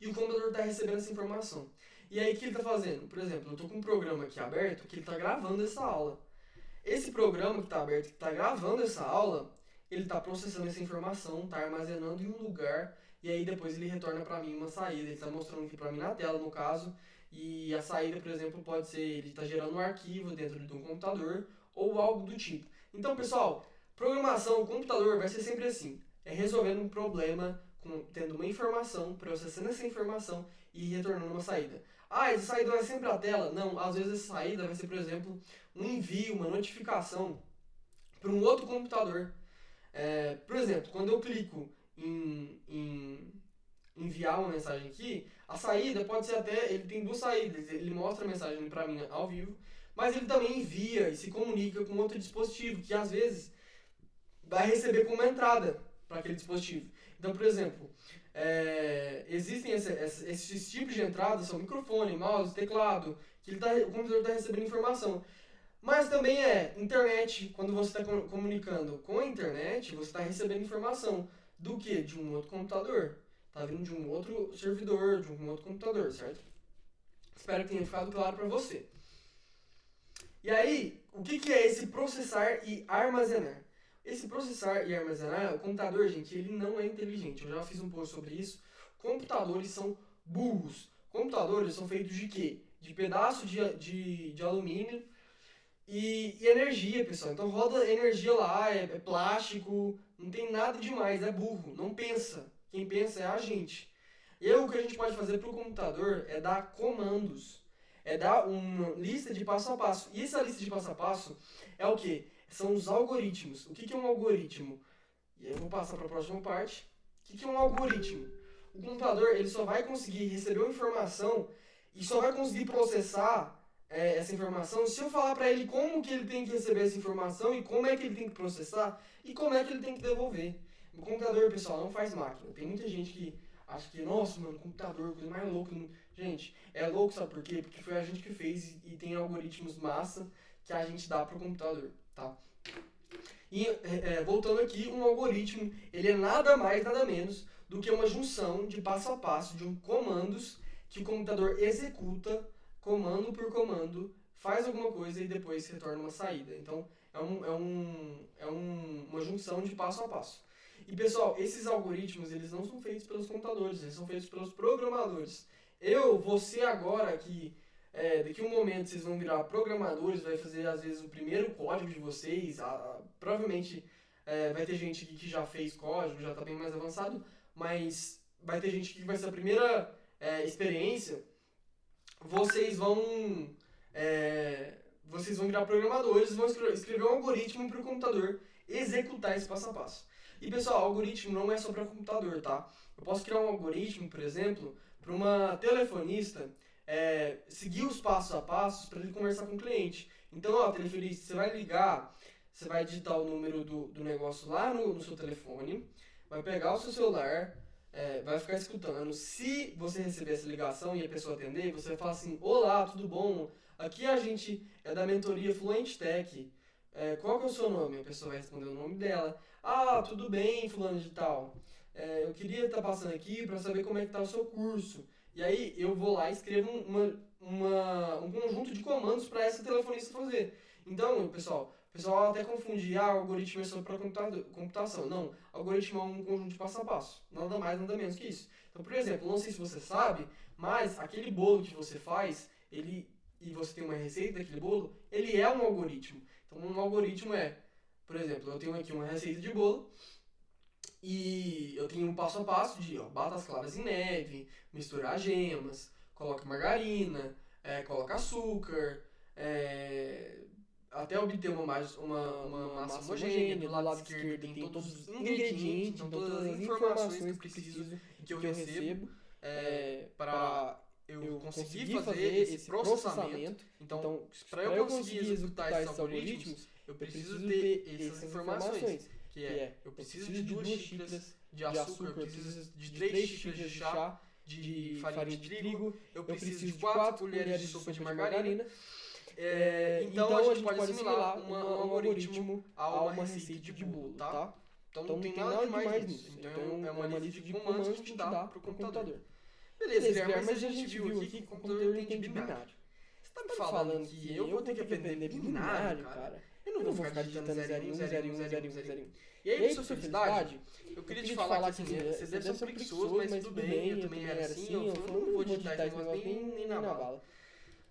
E o computador está recebendo essa informação. E aí o que ele está fazendo? Por exemplo, eu estou com um programa aqui aberto que ele está gravando essa aula. Esse programa que está aberto, que está gravando essa aula, ele está processando essa informação, está armazenando em um lugar, e aí depois ele retorna para mim uma saída. Ele está mostrando aqui para mim na tela, no caso, e a saída, por exemplo, pode ser ele está gerando um arquivo dentro de um computador ou algo do tipo. Então, pessoal, programação, computador vai ser sempre assim, resolvendo um problema, tendo uma informação, processando essa informação e retornando uma saída. Essa saída vai sempre a tela? Não, às vezes essa saída vai ser, por exemplo, um envio, uma notificação para um outro computador. Por exemplo, quando eu clico em enviar uma mensagem aqui, a saída pode ser ele tem duas saídas, ele mostra a mensagem para mim ao vivo, mas ele também envia e se comunica com outro dispositivo, que às vezes vai receber como entrada para aquele dispositivo. Então, por exemplo, existem esses tipos de entradas, são microfone, mouse, teclado, que o computador está recebendo informação. Mas também internet, quando você está comunicando com a internet, você está recebendo informação do que? De um outro computador. Está vindo de um outro servidor, de um outro computador, certo? Espero que tenha ficado claro para você. E aí, o que é esse processar e armazenar? Esse processar e armazenar, o computador, gente, ele não é inteligente. Eu já fiz um post sobre isso. Computadores são burros. Computadores são feitos de quê? De pedaço de alumínio e energia, pessoal. Então roda energia lá, é plástico, não tem nada demais, é burro, não pensa. Quem pensa é a gente. O que a gente pode fazer para o computador é dar comandos. É dar uma lista de passo a passo. E essa lista de passo a passo é o quê? São os algoritmos. O que é um algoritmo? E eu vou passar para a próxima parte. O que é um algoritmo? O computador ele só vai conseguir receber uma informação e só vai conseguir processar essa informação se eu falar para ele como que ele tem que receber essa informação e como é que ele tem que processar e como é que ele tem que devolver. O computador, pessoal, não faz máquina. Tem muita gente que acha que, nossa, mano, computador, coisa mais louca. Gente, é louco, sabe por quê? Porque foi a gente que fez e tem algoritmos massa que a gente dá pro computador, tá? E voltando aqui, um algoritmo, ele é nada mais, nada menos do que uma junção de passo a passo de comandos que o computador executa comando por comando, faz alguma coisa e depois retorna uma saída. Então, uma junção de passo a passo. E, pessoal, esses algoritmos, eles não são feitos pelos computadores, eles são feitos pelos programadores. Você agora que daqui a um momento vocês vão virar programadores, vai fazer às vezes o primeiro código de vocês, provavelmente vai ter gente que já fez código, já está bem mais avançado, mas vai ter gente que vai ser a primeira experiência, vocês vão virar programadores, vão escrever um algoritmo para o computador executar esse passo a passo. E pessoal, algoritmo não é só para computador, tá? Eu posso criar um algoritmo, por exemplo, para uma telefonista seguir os passos a passos para ele conversar com o cliente. Então, telefonista, você vai ligar, você vai digitar o número do negócio lá no seu telefone, vai pegar o seu celular, vai ficar escutando. Se você receber essa ligação e a pessoa atender, você vai falar assim: olá, tudo bom? Aqui a gente é da mentoria Fluent Tech. Qual que é o seu nome? A pessoa vai responder o nome dela. Ah, tudo bem, fulano de tal. Eu queria estar passando aqui para saber como é que está o seu curso. E aí eu vou lá e escrevo um conjunto de comandos para essa telefonista fazer. Então, pessoal, o pessoal até confunde, algoritmo é só para computação. Não, algoritmo é um conjunto de passo a passo. Nada mais, nada menos que isso. Então, por exemplo, não sei se você sabe, mas aquele bolo que você faz, e você tem uma receita daquele bolo, ele é um algoritmo. Então, um algoritmo por exemplo, eu tenho aqui uma receita de bolo, e eu tenho um passo a passo de bata as claras em neve, misturar gemas, coloca margarina, coloca açúcar, até obter uma massa homogênea. Do lado esquerdo tem todos os ingredientes, então todas as informações que eu preciso e que eu recebo para eu conseguir fazer esse processamento. Então, para eu conseguir executar esses algoritmos, eu preciso ter essas informações. Eu preciso de 2 xícaras de açúcar, eu preciso de 3 xícaras de chá de farinha de trigo, eu preciso de 4 colheres de sopa de margarina. Então a gente pode assimilar um algoritmo a uma receita de bolo, tá? Então não tem nada demais nisso. Então é uma lista de comandos que a gente dá para o computador. Beleza, Guilherme, mas a gente viu aqui que o computador entende binário. Você está me falando que eu vou ter que aprender binário, cara? Eu não vou ficar digitando 0, 1, 0, 1, 0, 1, 0, 1. E aí, por sua felicidade, eu queria te falar que você deve ser um preguiçoso, mas tudo bem, eu também era assim, eu não vou digitar esse negócio nem na bala.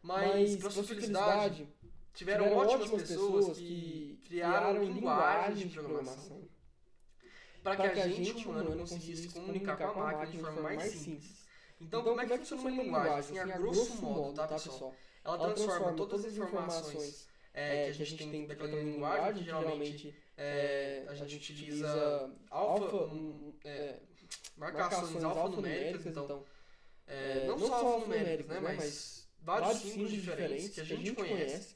Mas, pra sua felicidade, tiveram ótimas pessoas que criaram linguagens de programação para que a gente, humano, conseguisse se comunicar com a máquina de forma mais simples. Então, como é que funciona uma linguagem? Assim, a grosso modo, tá, pessoal? Ela transforma todas as informações que a gente tem daquela linguagem, que geralmente a gente utiliza marcações alfanuméricas, então, não só alfanuméricas, né, mas vários símbolos diferentes que a gente conhece,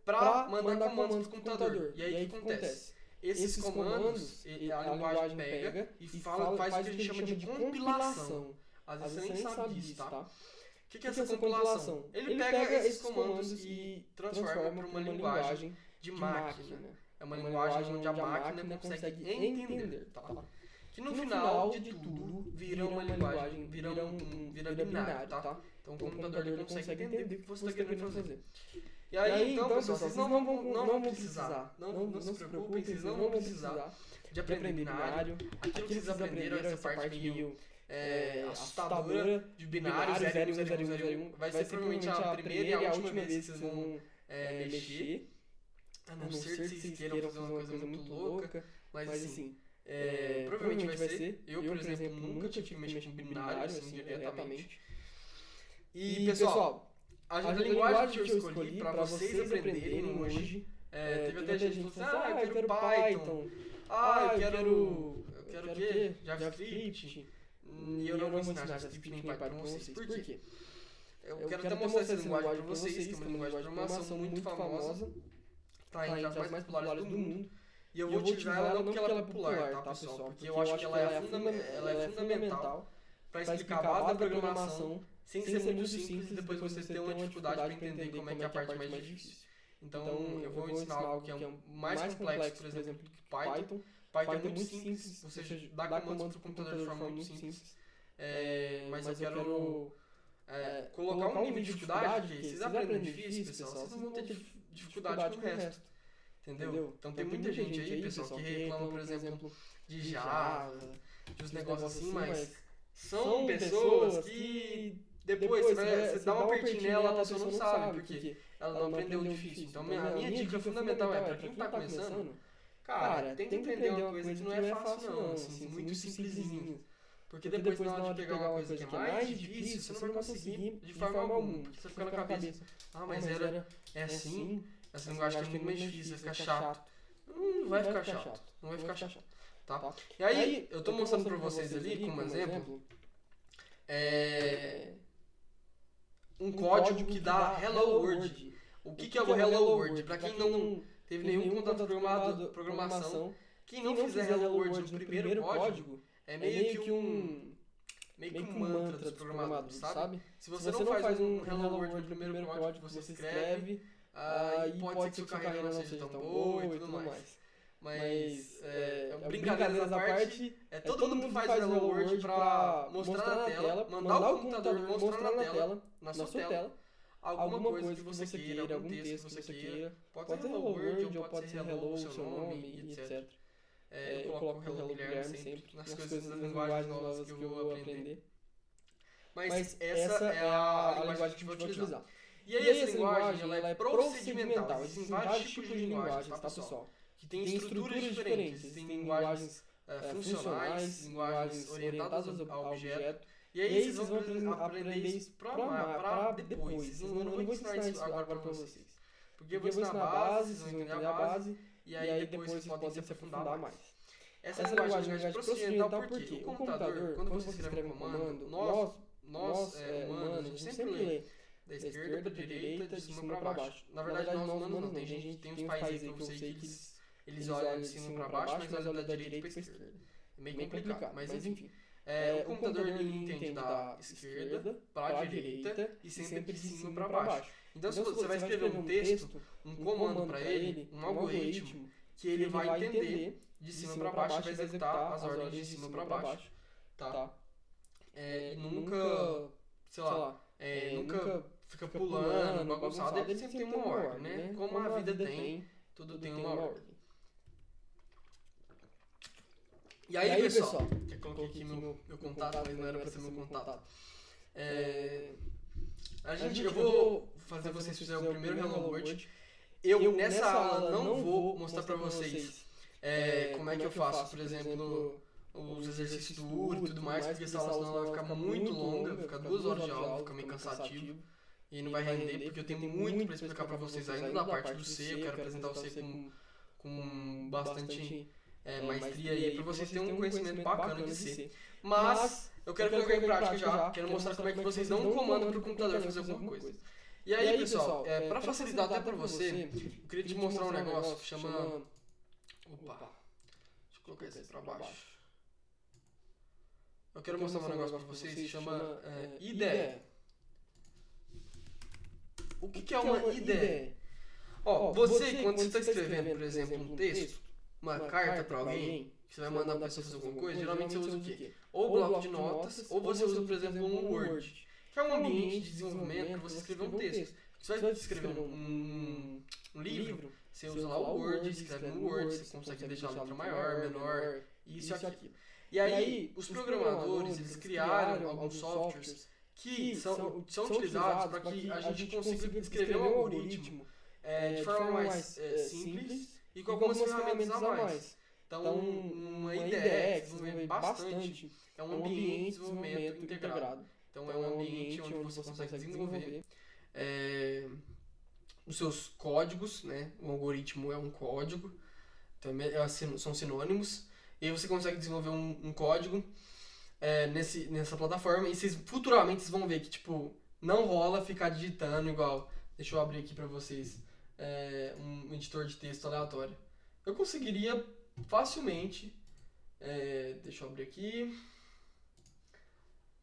para mandar comandos para o computador. E aí o que acontece? Esses comandos, a linguagem pega e faz o que a gente chama de compilação. Às vezes você nem sabe disso, tá? O que é essa compilação? Ele pega esses comandos e transforma para uma linguagem de máquina. É uma linguagem onde a máquina consegue entender, tá? Que no final de tudo vira uma linguagem, vira binário, tá? Então o computador ele consegue entender o que você está querendo fazer. E aí, então, pessoal, vocês não vão precisar, não se preocupem, vocês não vão precisar de aprender binário. Aquilo que vocês aprenderam, essa parte meio assustadora de binário, 0, 1, 0, 1, 0, 1, vai ser provavelmente a primeira e a última vez que vocês vão mexer. A não ser que vocês queiram fazer uma coisa muito louca, mas assim, provavelmente vai ser. Eu, por exemplo, nunca tive que mexer com binário assim diretamente. E, pessoal, a linguagem que eu escolhi para vocês aprenderem hoje, teve até gente que falou assim, eu quero Python, eu quero o quê? JavaScript. E eu não vou ensinar JavaScript nem Python para vocês. Por quê? Eu quero até mostrar essa linguagem para vocês, que é uma linguagem de programação muito famosa, tá entre as mais populares do mundo. E eu vou utilizar ela não porque ela é popular, tá, pessoal? Porque eu acho que ela é fundamental para explicar a base da programação sem ser muito simples e depois você ter uma dificuldade para entender como é que é a parte mais difícil. Então, eu vou ensinar algo que é mais complexo, por exemplo, do que Python. Python é muito simples, você dá comandos para o computador de forma muito simples. Mas eu quero colocar um nível de dificuldade, porque vocês aprendem difícil, pessoal, vocês não vão ter dificuldade com o resto. Entendeu? Então tem muita gente aí, pessoal, que reclama, por exemplo, de Java, de uns negócios assim, mas são pessoas que depois você dá uma apertinho nela, a pessoa não sabe, porque ela não aprendeu o difícil. Então a minha dica fundamental é, pra quem tá começando, cara, tenta aprender uma coisa que não é fácil não, assim, muito simplesinho. Porque depois na hora de pegar uma coisa que é mais difícil, você não vai conseguir de forma alguma, porque você fica na cabeça, mas é assim, essa linguagem aqui é muito mais difícil, vai ficar chato. Não vai ficar chato, não vai ficar chato, tá? E aí, eu tô mostrando pra vocês ali, como exemplo, um código que dá Hello World. O que é o Hello World? Pra quem não teve nenhum contato com programação, quem não fizer Hello World no primeiro código, é meio que um mantra dos programadores, sabe? Se você não faz um Hello World no primeiro código que você escreve, aí pode ser que sua carreira não seja tão boa e tudo mais. Mas, brincadeiras à parte, todo mundo faz Hello World pra mostrar na tela, mandar o computador mostrar na sua tela, alguma coisa que você queira, algum texto que você queira. Pode ser Hello World ou pode ser Hello, seu nome, etc. Eu coloco Hello Guilherme sempre nas coisas, nas linguagens novas que eu vou aprender. Mas essa é a linguagem que a gente vai utilizar. E aí essa linguagem ela é procedimental. Existem vários tipos de linguagens, tá, pessoal? Que tem estruturas diferentes. Tem linguagens funcionais, linguagens orientadas ao objeto. E aí vocês vão aprender isso pra depois. Eu não vou ensinar isso agora pra vocês. Porque eu vou ensinar a base, vocês vão entender a base. E aí depois vocês podem se aprofundar mais. Essa linguagem é procedimental porque o computador, quando você escreve um comando, nós humanos, a gente sempre lê da esquerda para direita, de cima para baixo. Na verdade, nós humanos não. Tem uns países aí que eu sei que eles olham de cima para baixo, mas olham da direita para esquerda. É meio complicado, mas enfim. O computador ele entende da esquerda para a direita e sempre de cima para baixo. Então, se você vai escrever um texto, um comando para ele, um algoritmo, que ele vai entender de cima para baixo e vai executar as ordens de cima para baixo, tá? E nunca, sei lá, nunca fica pulando, bagunçado, ele sempre tem uma ordem, né? Como a vida tem, tudo tem uma ordem. E aí, pessoal, que eu coloquei aqui meu contato, mas não era pra ser meu contato. Eu vou fazer vocês fizerem o primeiro Hello World. Eu, nessa aula, não vou mostrar pra vocês como é que eu faço, por exemplo, os exercícios do URI e tudo mais, porque essa aula senão vai ficar muito longa, vai ficar 2 horas de aula, vai ficar meio cansativo. E não vai render, porque eu tenho muito pra explicar pra vocês ainda na parte do C. Eu quero apresentar o C com bastante maestria aí, pra vocês terem um conhecimento bacana de C. Mas eu quero colocar em prática já, quero mostrar como é que vocês dão um comando pro computador fazer alguma coisa. E aí, pessoal, pra facilitar até pra você, eu queria te mostrar um negócio que chama... Opa, deixa eu colocar esse pra baixo. Eu quero mostrar um negócio pra vocês que chama IDE. O que é uma IDE? Você, quando você está escrevendo, por exemplo, um texto, uma carta para alguém, que você vai mandar para a pessoa fazer alguma coisa, geralmente você usa o quê? Ou bloco de notas, ou você usa, por exemplo, um Word, que é um ambiente de desenvolvimento para você escrever um texto. Você vai escrever um livro, você usa lá o Word, escreve no Word, você consegue deixar a letra maior, menor, isso e aquilo. E aí, os programadores, eles criaram alguns softwares que são utilizados para que a gente consiga escrever um algoritmo de forma mais simples e com algumas ferramentas a mais. Então, uma IDE, vocês vão ver bastante, é um ambiente de desenvolvimento integrado. Então, é um ambiente onde você consegue desenvolver os seus códigos, né? O algoritmo é um código, também são sinônimos, e aí você consegue desenvolver um código nessa plataforma, e futuramente vocês vão ver que tipo, não rola ficar digitando igual. Deixa eu abrir aqui pra vocês um editor de texto aleatório. Eu conseguiria facilmente, deixa eu abrir aqui,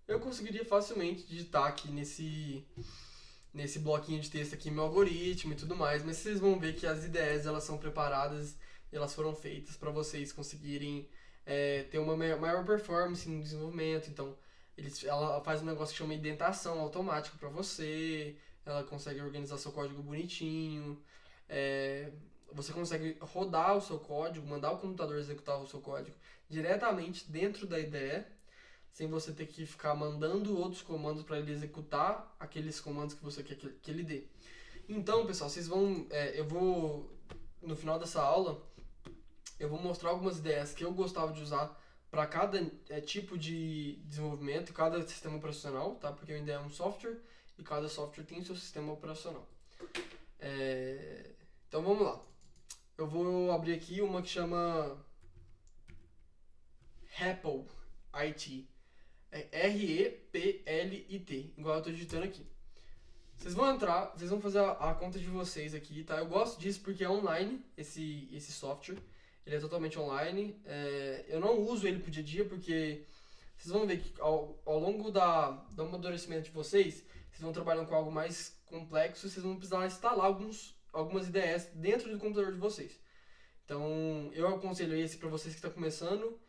eu conseguiria facilmente digitar aqui nesse bloquinho de texto aqui meu algoritmo e tudo mais, mas vocês vão ver que as ideias elas são preparadas e elas foram feitas para vocês conseguirem ter uma maior performance no desenvolvimento. Então, Ela faz um negócio que chama indentação automática para você, ela consegue organizar seu código bonitinho, é, você consegue rodar o seu código, mandar o computador executar o seu código diretamente dentro da IDE, sem você ter que ficar mandando outros comandos para ele executar aqueles comandos que você quer que ele dê. Então, pessoal, vocês vão, eu vou, no final dessa aula, eu vou mostrar algumas ideias que eu gostava de usar para cada tipo de desenvolvimento, cada sistema operacional, tá? Porque o IDE é um software e cada software tem o seu sistema operacional. Então vamos lá. Eu vou abrir aqui uma que chama REPL IT. É REPLIT, igual eu estou digitando aqui. Vocês vão entrar, vocês vão fazer a conta de vocês aqui, tá? Eu gosto disso porque é online, esse software. Ele é totalmente online. Eu não uso ele pro dia a dia porque vocês vão ver que ao longo do amadurecimento de vocês vão trabalhando com algo mais complexo, vocês vão precisar instalar algumas ideias dentro do computador de vocês. Então, eu aconselho esse para vocês que estão começando,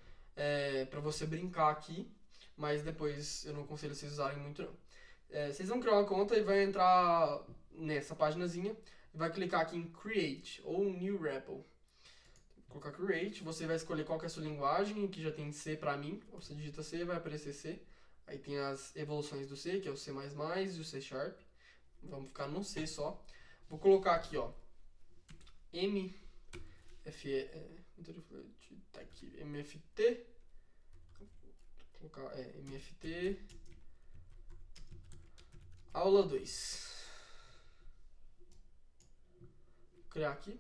para você brincar aqui, mas depois eu não aconselho vocês usarem muito não. Vocês vão criar uma conta e vai entrar nessa paginazinha e vai clicar aqui em Create ou New REPL. Colocar Create, você vai escolher qual que é a sua linguagem, que já tem C para mim, você digita C, vai aparecer C. Aí tem as evoluções do C, que é o C++ e o C Sharp. Vamos ficar no C só. Vou colocar aqui, ó, MFT. Vou colocar MFT aula 2. Vou criar aqui.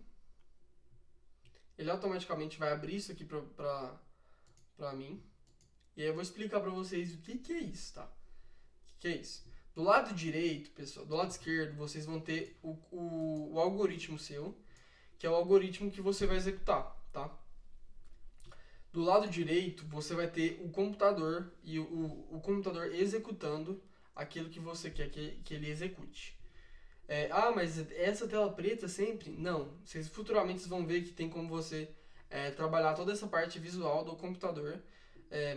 Ele automaticamente vai abrir isso aqui pra mim. E aí eu vou explicar pra vocês o que é isso, tá? O que é isso? Do lado direito, pessoal, do lado esquerdo, vocês vão ter o algoritmo seu, que é o algoritmo que você vai executar, tá? Do lado direito, você vai ter o computador e o computador executando aquilo que você quer que ele execute. Mas essa tela preta sempre? Não. Vocês futuramente vão ver que tem como você trabalhar toda essa parte visual do computador.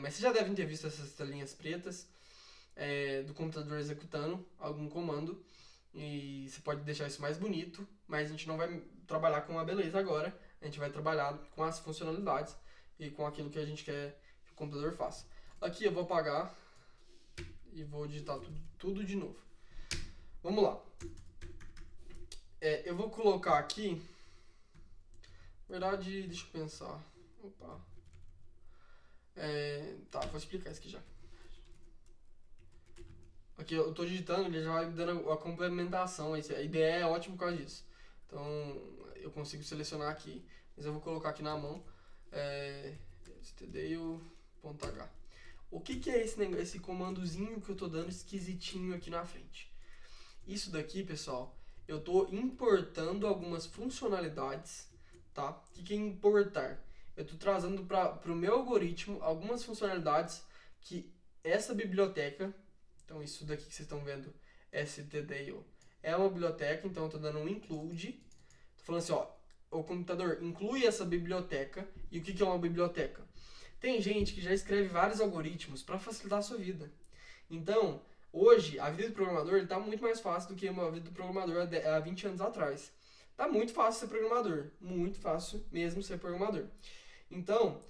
Mas vocês já devem ter visto essas telinhas pretas do computador executando algum comando. E você pode deixar isso mais bonito, mas a gente não vai trabalhar com a beleza agora. A gente vai trabalhar com as funcionalidades e com aquilo que a gente quer que o computador faça. Aqui eu vou apagar e vou digitar tudo de novo. Vamos lá. Eu vou colocar aqui. Na verdade, deixa eu pensar. Opa. Tá, vou explicar isso aqui já. Aqui eu tô digitando, ele já vai dando a complementação. A ideia é ótima por causa disso. Então eu consigo selecionar aqui. Mas eu vou colocar aqui na mão. stdio.h. O que é esse comandozinho que eu tô dando esquisitinho aqui na frente? Isso daqui, pessoal, eu estou importando algumas funcionalidades, tá? O que é importar? Eu estou trazendo para o meu algoritmo algumas funcionalidades que essa biblioteca, então isso daqui que vocês estão vendo, stdio, é uma biblioteca, então eu estou dando um include. Estou falando assim, ó, o computador inclui essa biblioteca. E o que é uma biblioteca? Tem gente que já escreve vários algoritmos para facilitar a sua vida. Então, hoje, a vida do programador está muito mais fácil do que uma vida do programador há 20 anos atrás. Tá muito fácil ser programador. Muito fácil mesmo ser programador. Então,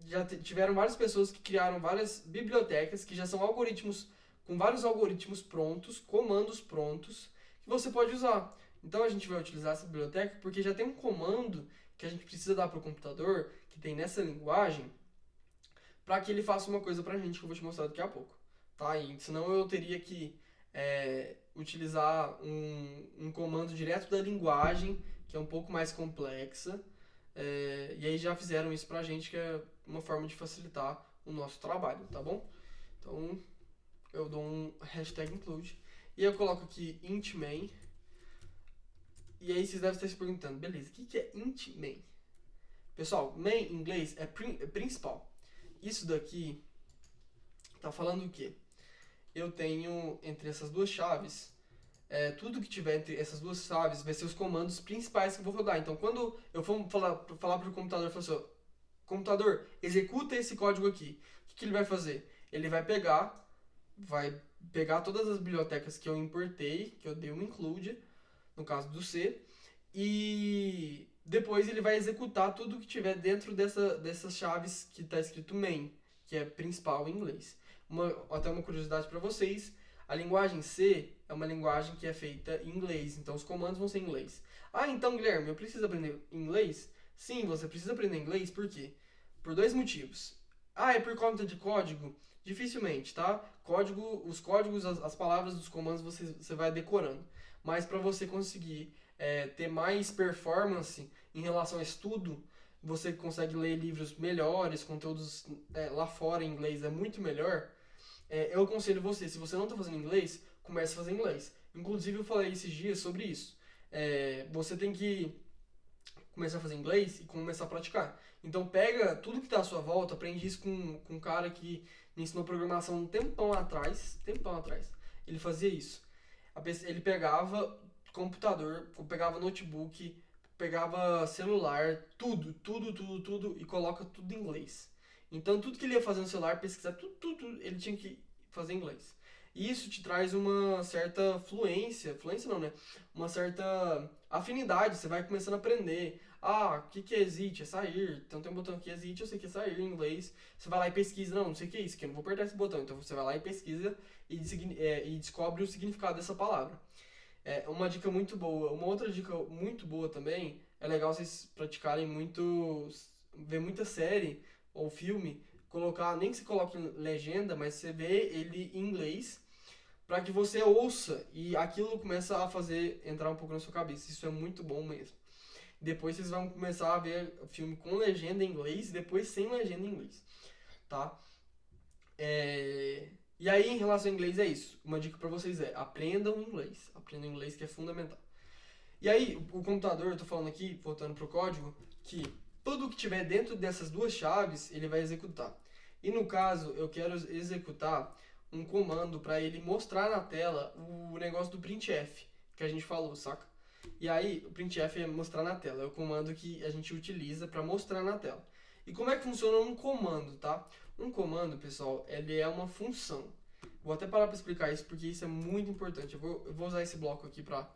já tiveram várias pessoas que criaram várias bibliotecas que já são algoritmos, com vários algoritmos prontos, comandos prontos, que você pode usar. Então, a gente vai utilizar essa biblioteca porque já tem um comando que a gente precisa dar para o computador, que tem nessa linguagem, para que ele faça uma coisa para a gente, que eu vou te mostrar daqui a pouco. Tá? E senão eu teria que utilizar um comando direto da linguagem, que é um pouco mais complexa, e aí já fizeram isso pra gente, que é uma forma de facilitar o nosso trabalho, tá bom? Então eu dou um #include e eu coloco aqui int main, e aí vocês devem estar se perguntando, beleza, o que é int main? Pessoal, main em inglês é principal. Isso daqui tá falando o quê? Eu tenho entre essas duas chaves, tudo que tiver entre essas duas chaves vai ser os comandos principais que eu vou rodar. Então, quando eu for falar para o computador, eu falo assim, computador, executa esse código aqui. O que ele vai fazer? ele vai pegar todas as bibliotecas que eu importei, que eu dei um include, no caso do C, e depois ele vai executar tudo que tiver dentro dessas chaves que está escrito main, que é principal em inglês. Até uma curiosidade para vocês, a linguagem C é uma linguagem que é feita em inglês, então os comandos vão ser em inglês. Ah, então Guilherme, eu preciso aprender inglês? Sim, você precisa aprender inglês, por quê? Por dois motivos. Ah, é por conta de código? Dificilmente, tá? Os códigos, as palavras dos comandos você vai decorando. Mas para você conseguir ter mais performance em relação a estudo, você consegue ler livros melhores, conteúdos lá fora em inglês é muito melhor. Eu aconselho você, se você não está fazendo inglês, comece a fazer inglês. Inclusive eu falei esses dias sobre isso. Você tem que começar a fazer inglês e começar a praticar. Então pega tudo que está à sua volta, aprende isso com um cara que me ensinou programação um tempão atrás. Ele fazia isso. Ele pegava computador, pegava notebook, pegava celular, tudo e coloca tudo em inglês. Então tudo que ele ia fazer no celular, pesquisar, tudo, ele tinha que fazer em inglês. E isso te traz uma certa fluência não, né? Uma certa afinidade, você vai começando a aprender. Ah, o que é exit? É sair. Então tem um botão aqui, exit, eu sei que é sair em inglês. Você vai lá e pesquisa, não sei o que é isso, que eu não vou apertar esse botão. Então você vai lá e pesquisa e descobre o significado dessa palavra. Uma dica muito boa. Uma outra dica muito boa também, é legal vocês praticarem muito, ver muita série ou filme, colocar, nem que você coloque legenda, mas você vê ele em inglês, para que você ouça e aquilo começa a fazer entrar um pouco na sua cabeça. Isso é muito bom mesmo. Depois vocês vão começar a ver o filme com legenda em inglês e depois sem legenda em inglês, tá? E aí, em relação ao inglês, é isso. Uma dica pra vocês é, aprendam inglês. Aprendam inglês, que é fundamental. E aí, o computador, eu tô falando aqui, voltando pro código, que tudo que tiver dentro dessas duas chaves, ele vai executar. E no caso, eu quero executar um comando para ele mostrar na tela o negócio do printf, que a gente falou, saca? E aí, o printf é mostrar na tela, é o comando que a gente utiliza para mostrar na tela. E como é que funciona um comando, tá? Um comando, pessoal, ele é uma função. Vou até parar para explicar isso, porque isso é muito importante. Eu vou usar esse bloco aqui para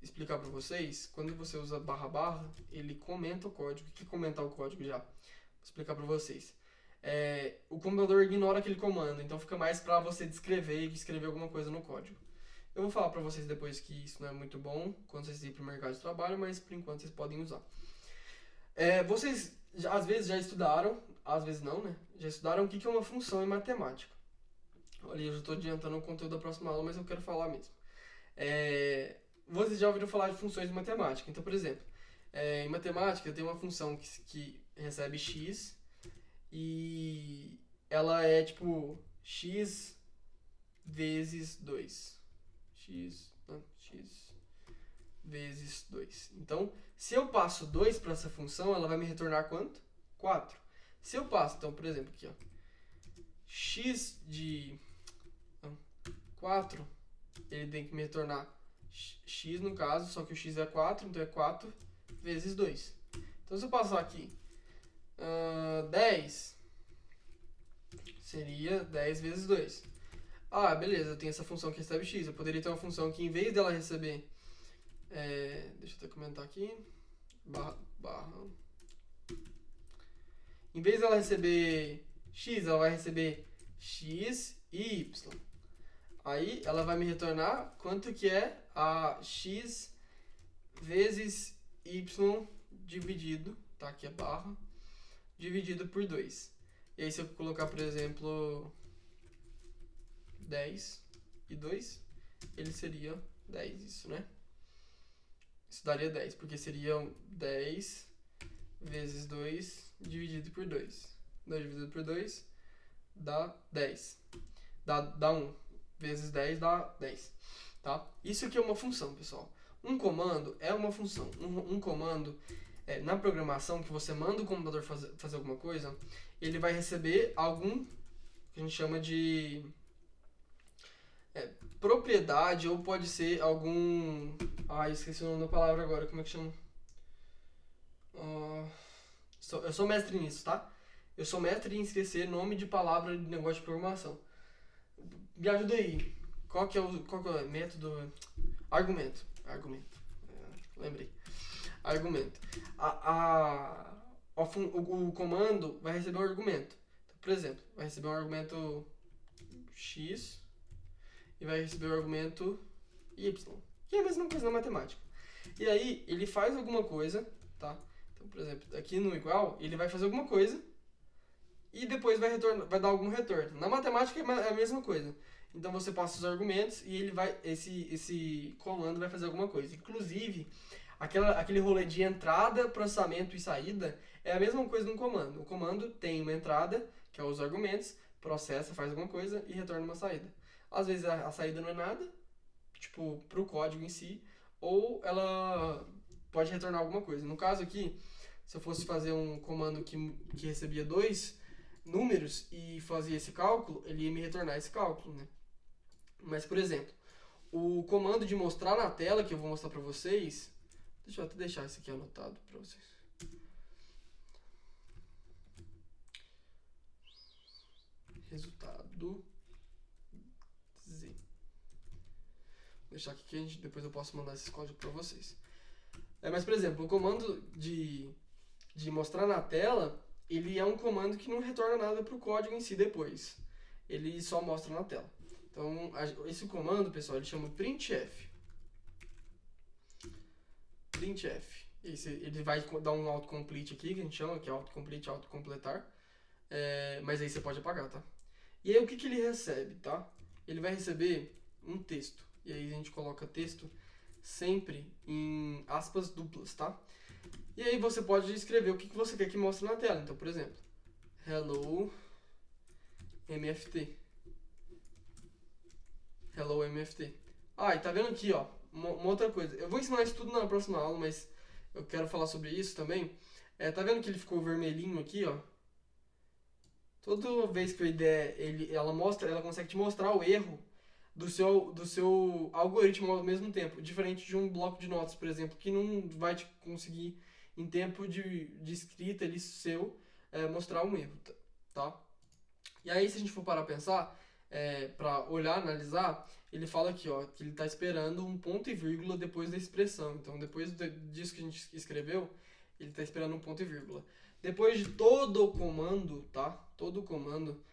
explicar para vocês. Quando você usa // ele comenta o código. O que é comentar o código já? Vou explicar para vocês. O computador ignora aquele comando, então fica mais para você descrever e escrever alguma coisa no código. Eu vou falar para vocês depois que isso não é muito bom quando vocês irem para o mercado de trabalho, mas por enquanto vocês podem usar. Vocês às vezes já estudaram, às vezes não, né? Já estudaram o que é uma função em matemática. Olha, eu já estou adiantando o conteúdo da próxima aula, mas eu quero falar mesmo. Vocês já ouviram falar de funções em matemática. Então, por exemplo, em matemática tem uma função que recebe x e ela é tipo x vezes 2. X vezes 2. Então, se eu passo 2 para essa função, ela vai me retornar quanto? 4. Se eu passo, então, por exemplo, aqui, ó, x de 4, ele tem que me retornar x no caso, só que o x é 4, então é 4 vezes 2. Então, se eu passar aqui 10, seria 10 vezes 2. Ah, beleza, eu tenho essa função que recebe x. Eu poderia ter uma função que, em vez dela receber... deixa eu até comentar aqui. Em vez dela receber x, ela vai receber x e y. Aí ela vai me retornar quanto que é a x vezes y dividido, tá? Aqui é barra, dividido por 2. E aí se eu colocar, por exemplo, 10 e 2, ele seria 10, isso, né? Isso daria 10, porque seriam 10 vezes 2 dividido por 2. 2 dividido por 2 dá 10. Dá 1 vezes 10 dá 10. Tá? Isso aqui é uma função, pessoal. Um comando é uma função. Um comando, na programação, que você manda o computador fazer alguma coisa, ele vai receber algum que a gente chama de propriedade, ou pode ser algum... esqueci o nome da palavra agora, como é que chama? Eu sou mestre nisso, tá? Eu sou mestre em esquecer nome de palavra de negócio de programação. Me ajuda aí. Qual que é o método? Argumento. Lembrei. Argumento. O comando vai receber um argumento. Então, por exemplo, vai receber um argumento x e vai receber um argumento y, que é a mesma coisa na matemática. E aí, ele faz alguma coisa, tá? Então, por exemplo, aqui no igual, ele vai fazer alguma coisa e depois vai dar algum retorno. Na matemática é a mesma coisa. Então você passa os argumentos e ele vai, esse comando vai fazer alguma coisa. Inclusive, aquele rolê de entrada, processamento e saída é a mesma coisa no comando. O comando tem uma entrada, que é os argumentos, processa, faz alguma coisa e retorna uma saída. Às vezes a saída não é nada, tipo, para o código em si, ou ela pode retornar alguma coisa. No caso aqui, se eu fosse fazer um comando que recebia 2 números e fazia esse cálculo, ele ia me retornar esse cálculo, né? Mas, por exemplo, o comando de mostrar na tela, que eu vou mostrar para vocês, deixa eu até deixar isso aqui anotado para vocês. Resultado Z. Vou deixar aqui que depois eu posso mandar esse código para vocês. Mas, por exemplo, o comando de mostrar na tela, ele é um comando que não retorna nada para o código em si depois. Ele só mostra na tela. Então, esse comando, pessoal, ele chama printf. Printf. Ele vai dar um autocomplete aqui, que a gente chama, que é autocomplete, autocompletar. Mas aí você pode apagar, tá? E aí o que ele recebe, tá? Ele vai receber um texto. E aí a gente coloca texto sempre em aspas duplas, tá? E aí você pode escrever o que você quer que mostre na tela. Então, por exemplo, hello MFT. Hello MFT. E tá vendo aqui, ó, uma outra coisa. Eu vou ensinar isso tudo na próxima aula, mas eu quero falar sobre isso também. Tá vendo que ele ficou vermelhinho aqui, ó? Toda vez que a ideia ela consegue te mostrar o erro do seu algoritmo ao mesmo tempo, diferente de um bloco de notas, por exemplo, que não vai te conseguir em tempo de escrita ali seu mostrar um erro, tá? E aí, se a gente for parar a pensar, para olhar, analisar, ele fala aqui, ó, que ele está esperando um ponto e vírgula depois da expressão. Então, depois disso que a gente escreveu, ele está esperando um ponto e vírgula. Depois de todo o comando, tá? Todo o comando,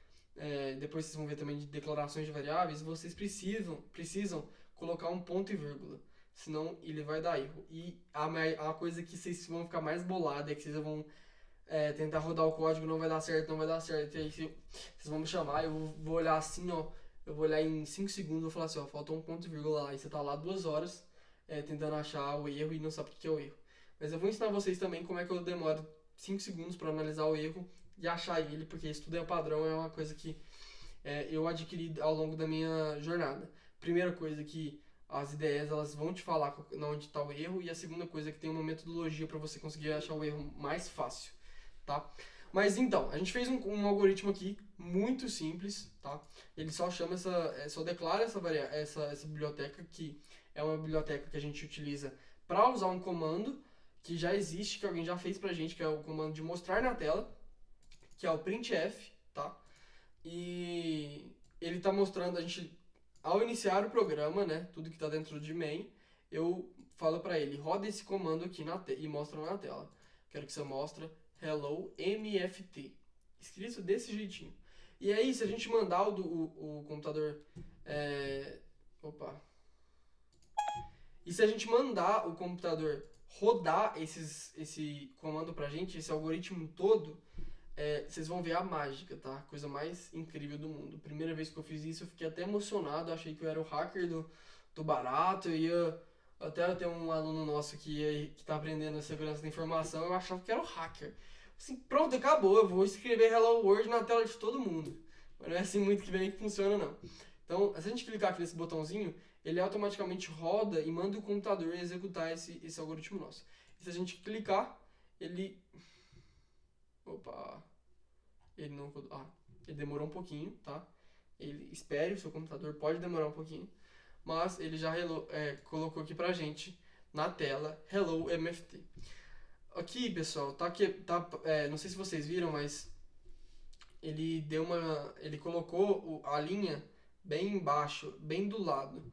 depois vocês vão ver também de declarações de variáveis, vocês precisam colocar um ponto e vírgula. Senão ele vai dar erro. E a coisa que vocês vão ficar mais bolada é que vocês vão tentar rodar o código, não vai dar certo. E aí vocês vão me chamar, eu vou olhar assim, ó. Eu vou olhar em 5 segundos e vou falar assim, ó, faltou um ponto e vírgula lá. E você tá lá 2 horas tentando achar o erro e não sabe o que é o erro. Mas eu vou ensinar vocês também como é que eu demoro 5 segundos para analisar o erro e achar ele, porque isso tudo é padrão, é uma coisa que eu adquiri ao longo da minha jornada. Primeira coisa que as ideias elas vão te falar onde está o erro, e a segunda coisa é que tem uma metodologia para você conseguir achar o erro mais fácil, tá? Mas então, a gente fez um algoritmo aqui muito simples, tá? Ele só chama só declara essa biblioteca, que é uma biblioteca que a gente utiliza para usar um comando que já existe, que alguém já fez pra gente, que é o comando de mostrar na tela, que é o printf, tá? E ele tá mostrando, ao iniciar o programa, né, tudo que tá dentro de main, eu falo pra ele, roda esse comando aqui e mostra na tela. Quero que você mostre hello mft, escrito desse jeitinho. E aí, se a gente mandar o computador, e se a gente mandar o computador rodar esse comando pra gente, esse algoritmo todo, vocês vão ver a mágica, tá? Coisa mais incrível do mundo. Primeira vez que eu fiz isso, eu fiquei até emocionado, achei que eu era o hacker do barato, até ter um aluno nosso que tá aprendendo a segurança da informação, eu achava que era o hacker. Assim, pronto, acabou, eu vou escrever Hello World na tela de todo mundo. Mas não é assim muito que bem que funciona, não. Então, se a gente clicar aqui nesse botãozinho, ele automaticamente roda e manda o computador executar esse algoritmo nosso. E se a gente clicar, ele... Ele não... ele demorou um pouquinho, tá? Espere, o seu computador pode demorar um pouquinho. Mas ele já colocou aqui pra gente, na tela, Hello MFT. Aqui, pessoal, não sei se vocês viram, mas ele colocou a linha bem embaixo, bem do lado.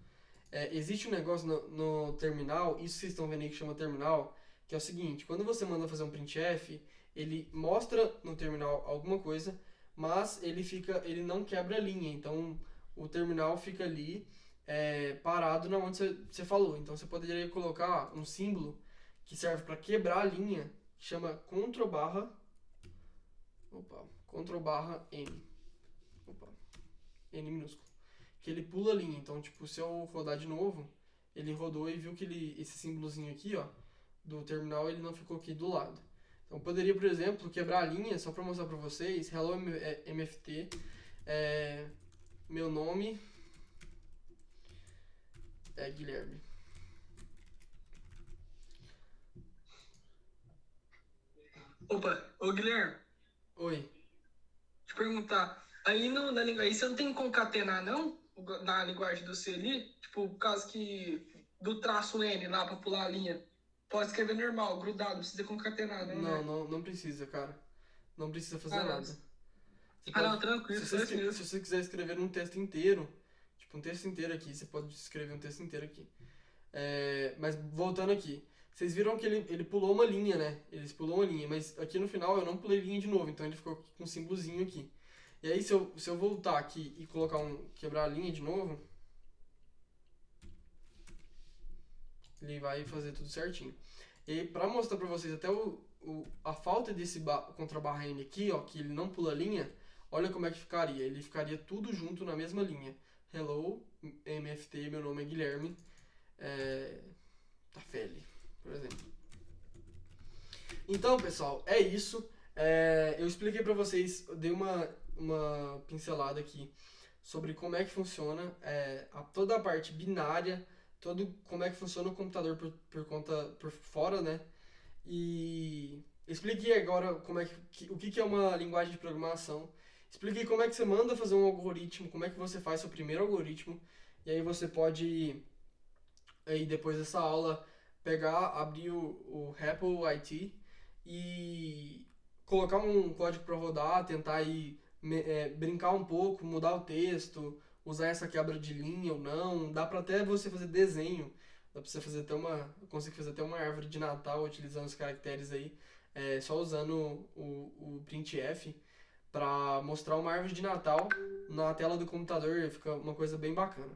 Existe um negócio no terminal, isso que vocês estão vendo aí que chama terminal, que é o seguinte: quando você manda fazer um printf, ele mostra no terminal alguma coisa, mas ele não quebra a linha. Então o terminal fica ali parado na onde você falou. Então você poderia colocar um símbolo que serve para quebrar a linha, que chama Ctrl barra N. Opa, N minúsculo. Que ele pula a linha. Então, tipo, se eu rodar de novo, ele rodou e viu que esse símbolozinho aqui, ó, do terminal, ele não ficou aqui do lado. Então, eu poderia, por exemplo, quebrar a linha, só para mostrar para vocês, Hello MFT, meu nome é Guilherme. Opa, ô Guilherme, Oi. te perguntar, aí na linguagem, você não tem que concatenar, não? Na linguagem do C ali? Tipo, por causa que do traço N lá pra pular a linha. Pode escrever normal, grudado, não precisa concatenar, não, Não, né? não precisa, cara. Não precisa fazer Ah, não. nada. Você Ah, pode, não, tranquilo, só isso se mesmo. você quiser escrever um texto inteiro, tipo um texto inteiro aqui, você pode escrever um texto inteiro aqui. Mas voltando aqui, vocês viram que ele pulou uma linha, né? Eles pulou uma linha, mas aqui no final eu não pulei linha de novo, então ele ficou com um símbolozinho aqui. E aí se eu voltar aqui e quebrar a linha de novo, ele vai fazer tudo certinho. E pra mostrar pra vocês até a falta desse contra barra N aqui, ó, que ele não pula linha, olha como é que ficaria. Ele ficaria tudo junto na mesma linha. Hello, MFT, meu nome é Guilherme. Tafelli, por exemplo. Então, pessoal, é isso. Eu expliquei pra vocês, eu dei uma pincelada aqui sobre como é que funciona toda a parte binária, como é que funciona o computador por fora, né? E expliquei agora o que é uma linguagem de programação. Expliquei como é que você manda fazer um algoritmo, como é que você faz seu primeiro algoritmo. E aí você pode, aí depois dessa aula, abrir o REPL IT e colocar um código para rodar, tentar aí, brincar um pouco, mudar o texto, usar essa quebra de linha ou não. Dá para até você fazer desenho. Dá pra você fazer até eu consigo fazer até uma árvore de Natal utilizando os caracteres aí, só usando o printf para mostrar uma árvore de Natal na tela do computador, fica uma coisa bem bacana.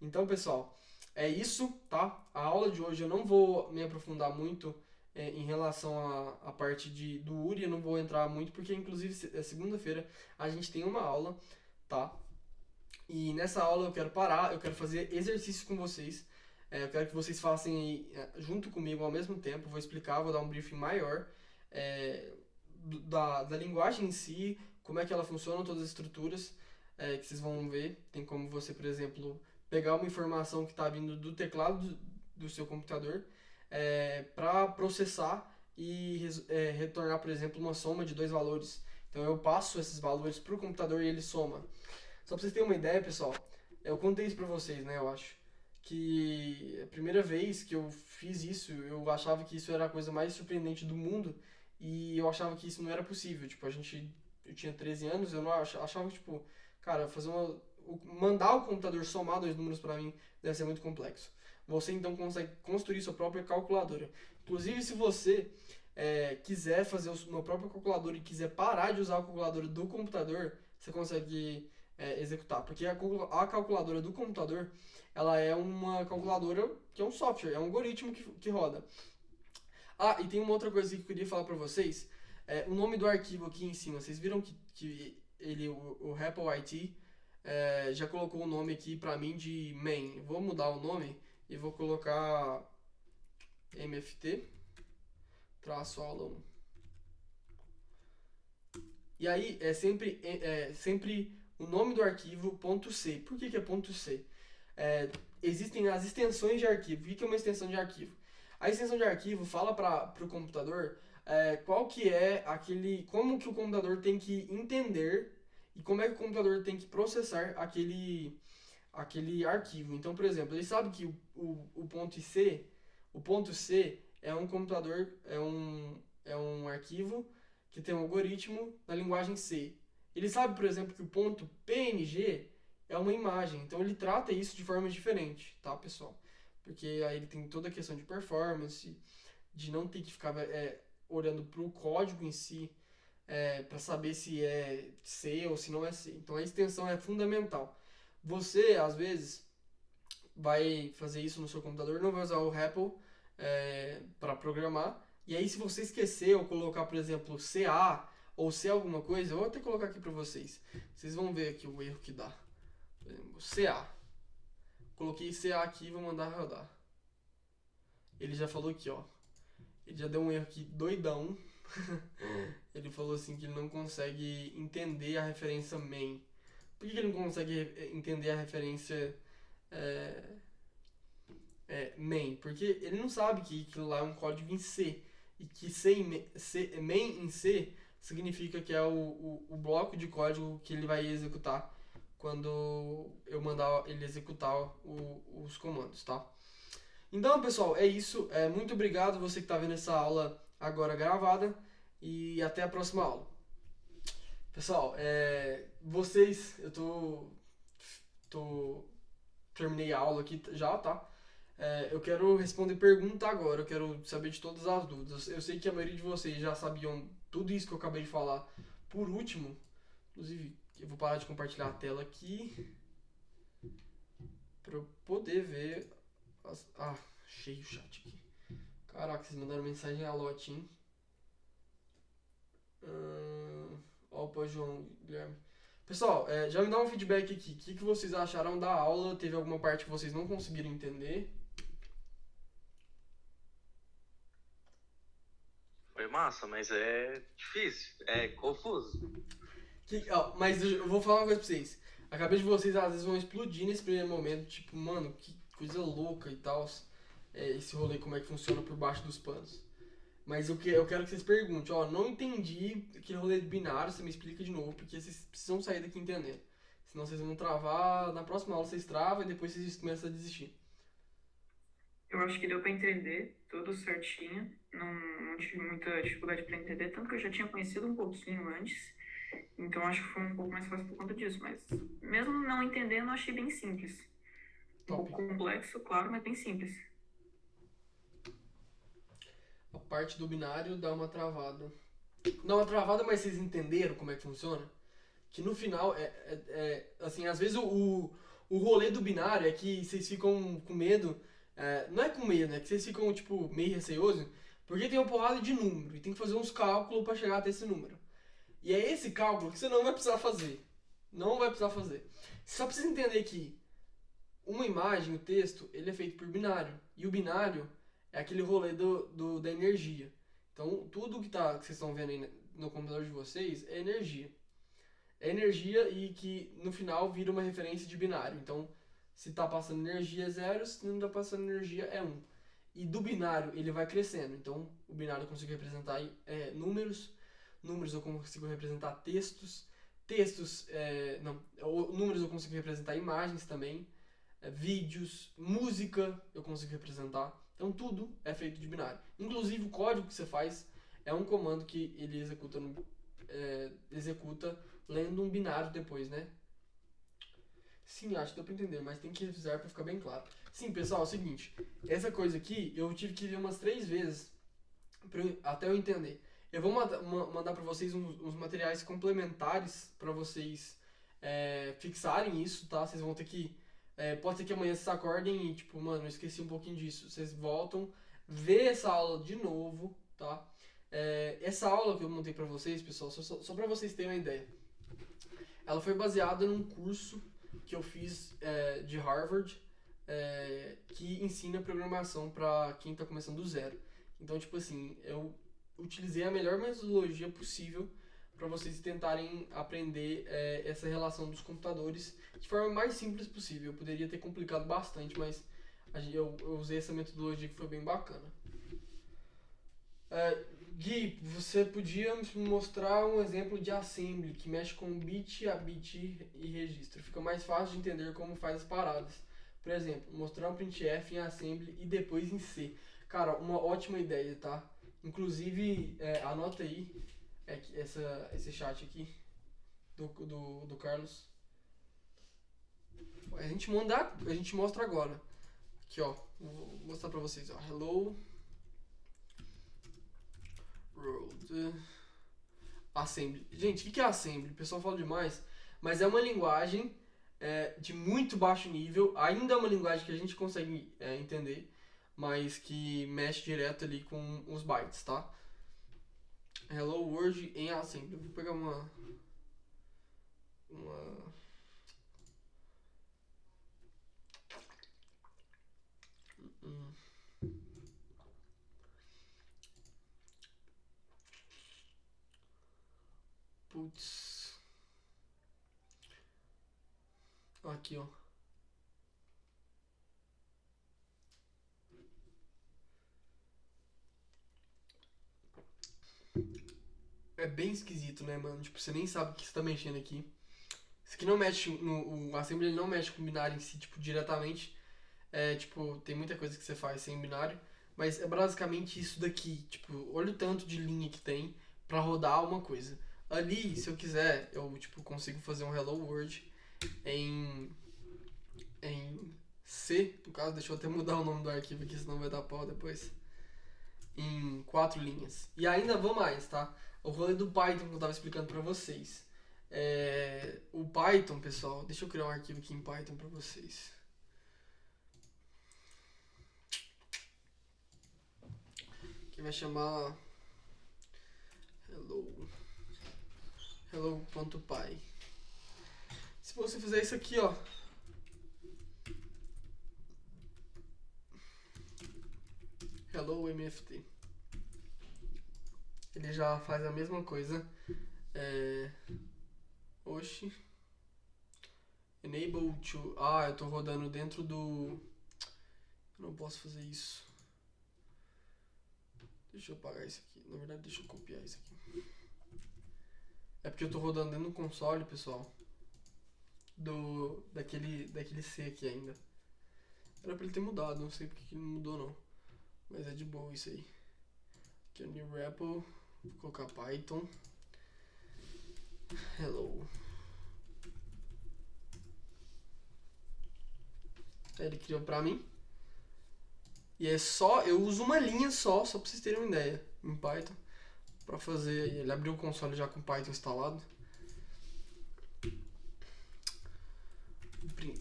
Então, pessoal, é isso, tá? A aula de hoje eu não vou me aprofundar muito em relação à parte do URI, eu não vou entrar muito, porque inclusive segunda-feira a gente tem uma aula, tá? E nessa aula eu quero fazer exercícios com vocês. Eu quero que vocês façam aí, junto comigo ao mesmo tempo. Vou explicar, vou dar um briefing maior é, da linguagem em si, como é que ela funciona, todas as estruturas que vocês vão ver. Tem como você, por exemplo, pegar uma informação que está vindo do teclado do seu computador para processar e retornar, por exemplo, uma soma de dois valores. Então eu passo esses valores para o computador e ele soma. Só pra vocês terem uma ideia, pessoal, eu contei isso pra vocês, né, eu acho. Que a primeira vez que eu fiz isso, eu achava que isso era a coisa mais surpreendente do mundo e eu achava que isso não era possível. Tipo, eu tinha 13 anos, eu não achava que, tipo, cara, mandar o computador somar dois números pra mim deve ser muito complexo. Você então consegue construir sua própria calculadora. Inclusive, se você quiser fazer uma própria calculadora e quiser parar de usar a calculadora do computador, você consegue executar. Porque a calculadora do computador, ela é uma calculadora que é um software, é um algoritmo que roda. Ah, e tem uma outra coisa que eu queria falar pra vocês. O nome do arquivo aqui em cima, vocês viram que o REPL IT já colocou o nome aqui pra mim de main. Vou mudar o nome e vou colocar mft traço aula 1. E aí sempre o nome do arquivo .c. Por que é .c? Existem as extensões de arquivo. O que é uma extensão de arquivo? A extensão de arquivo fala para o computador qual que é como que o computador tem que entender e como é que o computador tem que processar aquele arquivo. Então, por exemplo, ele sabe que o ponto C é um computador, é um arquivo que tem um algoritmo na linguagem C. Ele sabe, por exemplo, que o ponto PNG é uma imagem, então ele trata isso de forma diferente, tá, pessoal? Porque aí ele tem toda a questão de performance, de não ter que ficar olhando para o código em si, para saber se é C ou se não é C. Então a extensão é fundamental. Você, às vezes, vai fazer isso no seu computador, não vai usar o REPL para programar. E aí, se você esquecer ou colocar, por exemplo, CA ou C alguma coisa, eu vou até colocar aqui para vocês. Vocês vão ver aqui o erro que dá. Por exemplo, CA. Coloquei CA aqui e vou mandar rodar. Ele já falou aqui, ó. Ele já deu um erro aqui doidão. Ele falou assim que ele não consegue entender a referência main. Por que ele não consegue entender a referência main? Porque ele não sabe que aquilo lá é um código em C. E que main em C significa que é o bloco de código que ele vai executar quando eu mandar ele executar os comandos, tá? Então, pessoal, é isso. Muito obrigado você que está vendo essa aula agora gravada e até a próxima aula. Pessoal, terminei a aula aqui já, tá? Eu quero responder pergunta agora, eu quero saber de todas as dúvidas. Eu sei que a maioria de vocês já sabiam tudo isso que eu acabei de falar por último. Inclusive, eu vou parar de compartilhar a tela aqui para eu poder ver cheio o chat aqui. Caraca, vocês mandaram mensagem a lote, hein? Opa, João, Guilherme. Pessoal, já me dá um feedback aqui. O que vocês acharam da aula? Teve alguma parte que vocês não conseguiram entender? Foi massa, mas é difícil, é confuso. Mas eu vou falar uma coisa pra vocês. A cabeça de vocês às vezes vão explodir nesse primeiro momento. Tipo, mano, que coisa louca e tal. Esse rolê, como é que funciona por baixo dos panos. Mas eu quero que vocês perguntem, não entendi aquele rolê de binário, você me explica de novo, porque vocês precisam sair daqui entendendo. Senão vocês vão travar, na próxima aula vocês travam e depois vocês começam a desistir. Eu acho que deu para entender tudo certinho, não tive muita dificuldade para entender, tanto que eu já tinha conhecido um pouquinho antes, então acho que foi um pouco mais fácil por conta disso, mas mesmo não entendendo, eu achei bem simples. Um pouco complexo, claro, mas bem simples. A parte do binário dá uma travada. Dá uma travada, mas vocês entenderam como é que funciona? Que no final, assim, às vezes o rolê do binário é que vocês ficam com medo. Não é com medo, né? Que vocês ficam, tipo, meio receosos. Porque tem uma porrada de número e tem que fazer uns cálculos para chegar até esse número. E é esse cálculo que você não vai precisar fazer. Não vai precisar fazer. Você só precisa entender que uma imagem, o texto, ele é feito por binário. E o binário é aquele rolê da energia. Então, tudo que vocês estão vendo aí no computador de vocês é energia. É energia e que no final vira uma referência de binário. Então, se está passando energia é 0, se não está passando energia é 1. E do binário ele vai crescendo. Então, o binário eu consigo representar números. Números eu consigo representar textos. Números eu consigo representar imagens também. Vídeos, música eu consigo representar. Então tudo é feito de binário. Inclusive o código que você faz é um comando que ele executa lendo um binário depois, né? Sim, acho que deu pra entender, mas tem que revisar pra ficar bem claro. Sim, pessoal, é o seguinte. Essa coisa aqui eu tive que ler umas 3 vezes até eu entender. Eu vou mandar pra vocês uns materiais complementares pra vocês fixarem isso, tá? Vocês vão ter que... pode ser que amanhã vocês acordem e, tipo, mano, eu esqueci um pouquinho disso. Vocês voltam, vê essa aula de novo, tá? Essa aula que eu montei pra vocês, pessoal, só pra vocês terem uma ideia. Ela foi baseada num curso que eu fiz de Harvard, que ensina programação pra quem tá começando do zero. Então, tipo assim, eu utilizei a melhor metodologia possível para vocês tentarem aprender essa relação dos computadores de forma mais simples possível. Eu poderia ter complicado bastante, mas eu usei essa metodologia que foi bem bacana. Gui, você podia me mostrar um exemplo de assembly que mexe com bit a bit e registro. Fica mais fácil de entender como faz as paradas. Por exemplo, mostrar um printf em assembly e depois em C. Cara, uma ótima ideia, tá? Inclusive, anota aí esse chat aqui do Carlos. A gente mostra agora. Aqui, ó. Vou mostrar pra vocês, ó. Hello World Assembly. Gente, o que é Assembly? O pessoal fala demais, mas é uma linguagem de muito baixo nível. Ainda é uma linguagem que a gente consegue entender, mas que mexe direto ali com os bytes, tá? Hello World em Assembly. Eu vou pegar uma putz. Aqui, ó. É bem esquisito, né, mano? Tipo, você nem sabe o que você tá mexendo aqui. Isso aqui não mexe o Assembly, ele não mexe com o binário em si, tipo, diretamente. Tipo, tem muita coisa que você faz sem binário, mas é basicamente isso daqui. Tipo, olha o tanto de linha que tem pra rodar uma coisa. Ali, se eu quiser, eu tipo consigo fazer um Hello World em C, no caso, deixa eu até mudar o nome do arquivo aqui, senão vai dar pau depois. Em 4 linhas. E ainda vou mais, tá? O rolê do Python que eu tava explicando pra vocês. O Python, pessoal, deixa eu criar um arquivo aqui em Python pra vocês. Que vai chamar hello.py. Se você fizer isso aqui, ó, hello mft, ele já faz a mesma coisa. Oxi, enable to, eu tô rodando dentro do, eu não posso fazer isso. Deixa eu apagar isso aqui. Na verdade, deixa eu copiar isso aqui. É porque eu tô rodando dentro do console, pessoal. Daquele C aqui ainda. Era pra ele ter mudado, não sei porque que ele não mudou não. Mas é de boa isso aí. Aqui é o new REPL. Vou colocar Python. Hello. Aí ele criou pra mim. E eu uso uma linha só pra vocês terem uma ideia, em Python, pra fazer. Ele abriu o console já com Python instalado.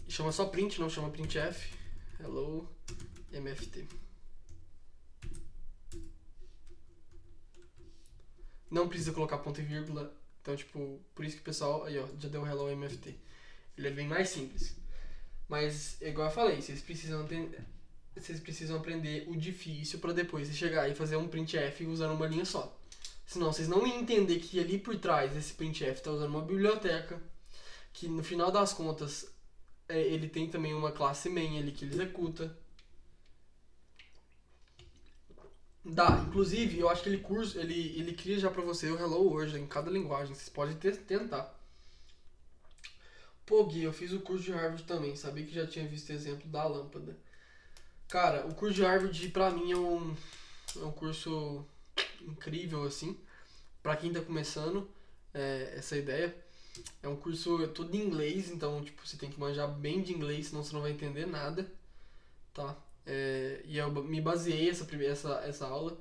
Chama só print, não chama printf. Hello mft. Não precisa colocar ponto e vírgula, então tipo, por isso que o pessoal, aí ó, já deu hello mft. Ele é bem mais simples. Mas, igual eu falei, vocês precisam aprender o difícil pra depois você chegar e fazer um printf usando uma linha só. Senão vocês não iam entender que ali por trás esse printf tá usando uma biblioteca, que no final das contas ele tem também uma classe main ali que ele executa. Inclusive, eu acho que ele cria já pra você o Hello World em cada linguagem, vocês podem tentar. Pô, Gui, eu fiz o curso de Harvard também, sabia que já tinha visto exemplo da lâmpada. Cara, o curso de Harvard pra mim é um curso incrível, assim, pra quem tá começando essa ideia. É um curso todo em inglês, então tipo, você tem que manjar bem de inglês, senão você não vai entender nada, tá? E eu me baseei essa aula,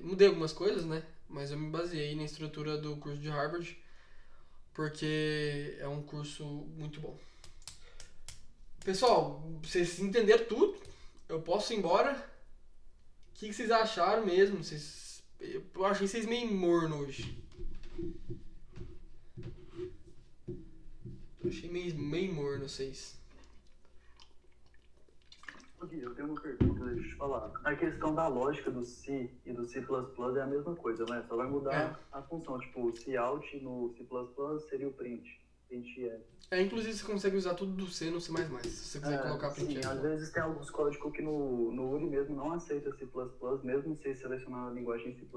mudei algumas coisas, né? Mas eu me baseei na estrutura do curso de Harvard, porque é um curso muito bom. Pessoal, vocês entenderam tudo? Eu posso ir embora? O que vocês acharam mesmo? Eu achei vocês meio morno hoje. Eu achei meio morno vocês. Eu tenho uma pergunta, deixa eu te falar. A questão da lógica do C e do C++ é a mesma coisa, né? Só vai mudar a função. Tipo, o cout no C++ seria o print. Inclusive você consegue usar tudo do C no C++, se você quiser colocar print. Sim, às vezes tem alguns códigos que no URI mesmo não aceita C++, mesmo se selecionar a linguagem C++,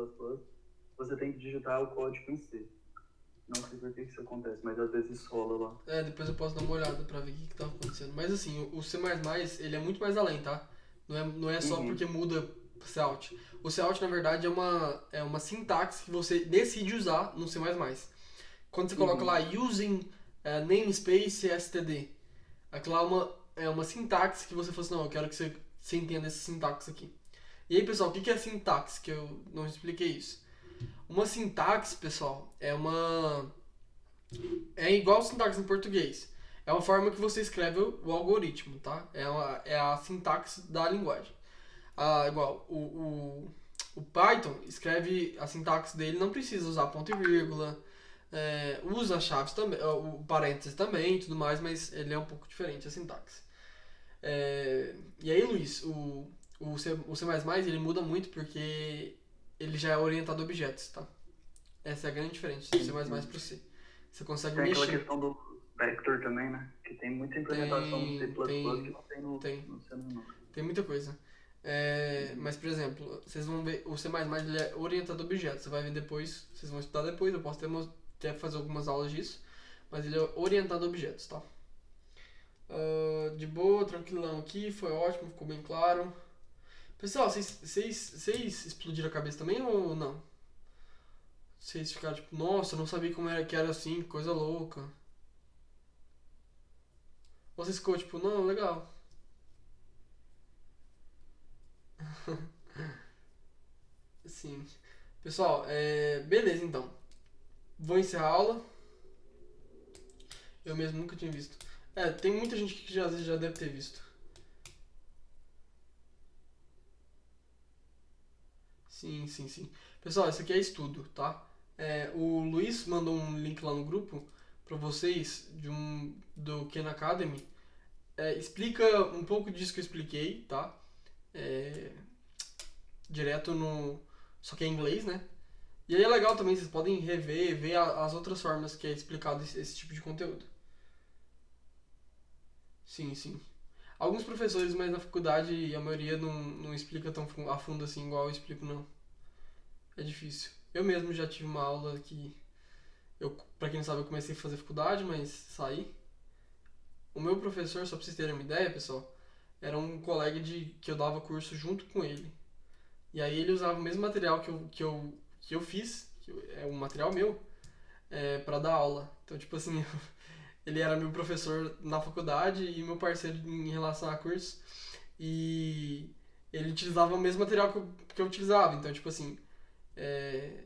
você tem que digitar o código em C. Não sei por que isso acontece, mas às vezes sola lá. Depois eu posso dar uma olhada pra ver o que tá acontecendo. Mas assim, o C++, ele é muito mais além, tá? Não é só porque muda o cout. O cout, na verdade, é uma sintaxe que você decide usar no C++. quando você coloca lá using namespace std, aquela é uma sintaxe que você fala assim, não, eu quero que você entenda essa sintaxe aqui. E aí, pessoal, o que é sintaxe? Que eu não expliquei isso. Uma sintaxe, pessoal, é igual sintaxe em português. É uma forma que você escreve o algoritmo, tá? É a sintaxe da linguagem. Igual, o Python escreve a sintaxe dele, não precisa usar ponto e vírgula, usa chaves também, o parênteses também e tudo mais, mas ele é um pouco diferente a sintaxe. E aí, Luiz, o C++ ele muda muito porque ele já é orientado a objetos, tá? Essa é a grande diferença do C++ pro C. Você consegue Tem aquela mexer. questão do vector também, né? Que tem muita implementação no C++ que não tem no C normal. Tem muita coisa. Mas, por exemplo, vocês vão ver, o C++ ele é orientado a objetos. Você vai ver depois, vocês vão estudar depois, eu posso até fazer algumas aulas disso, mas ele é orientado a objetos, tá? De boa, tranquilão aqui, foi ótimo, ficou bem claro. Pessoal, vocês explodiram a cabeça também ou não? Vocês ficaram tipo, nossa, eu não sabia como era que era assim, coisa louca. Ou vocês ficou tipo, não, legal. Sim. Pessoal, beleza então. Vou encerrar a aula. Eu mesmo nunca tinha visto. Tem muita gente que às vezes já deve ter visto. Sim. Pessoal, isso aqui é estudo, tá? O Luiz mandou um link lá no grupo pra vocês do Khan Academy. Explica um pouco disso que eu expliquei, tá? Direto no... Só que é em inglês, né? E aí é legal também, vocês podem ver as outras formas que é explicado esse tipo de conteúdo. Sim. Alguns professores, mas na faculdade a maioria não explica tão a fundo assim, igual eu explico, não. É difícil. Eu mesmo já tive uma aula que... pra quem não sabe, eu comecei a fazer faculdade, mas saí. O meu professor, só pra vocês terem uma ideia, pessoal, era um colega que eu dava curso junto com ele. E aí ele usava o mesmo material que eu fiz, é um material meu, pra dar aula. Então, tipo assim, ele era meu professor na faculdade e meu parceiro em relação a curso. E ele utilizava o mesmo material que eu utilizava. Então, tipo assim,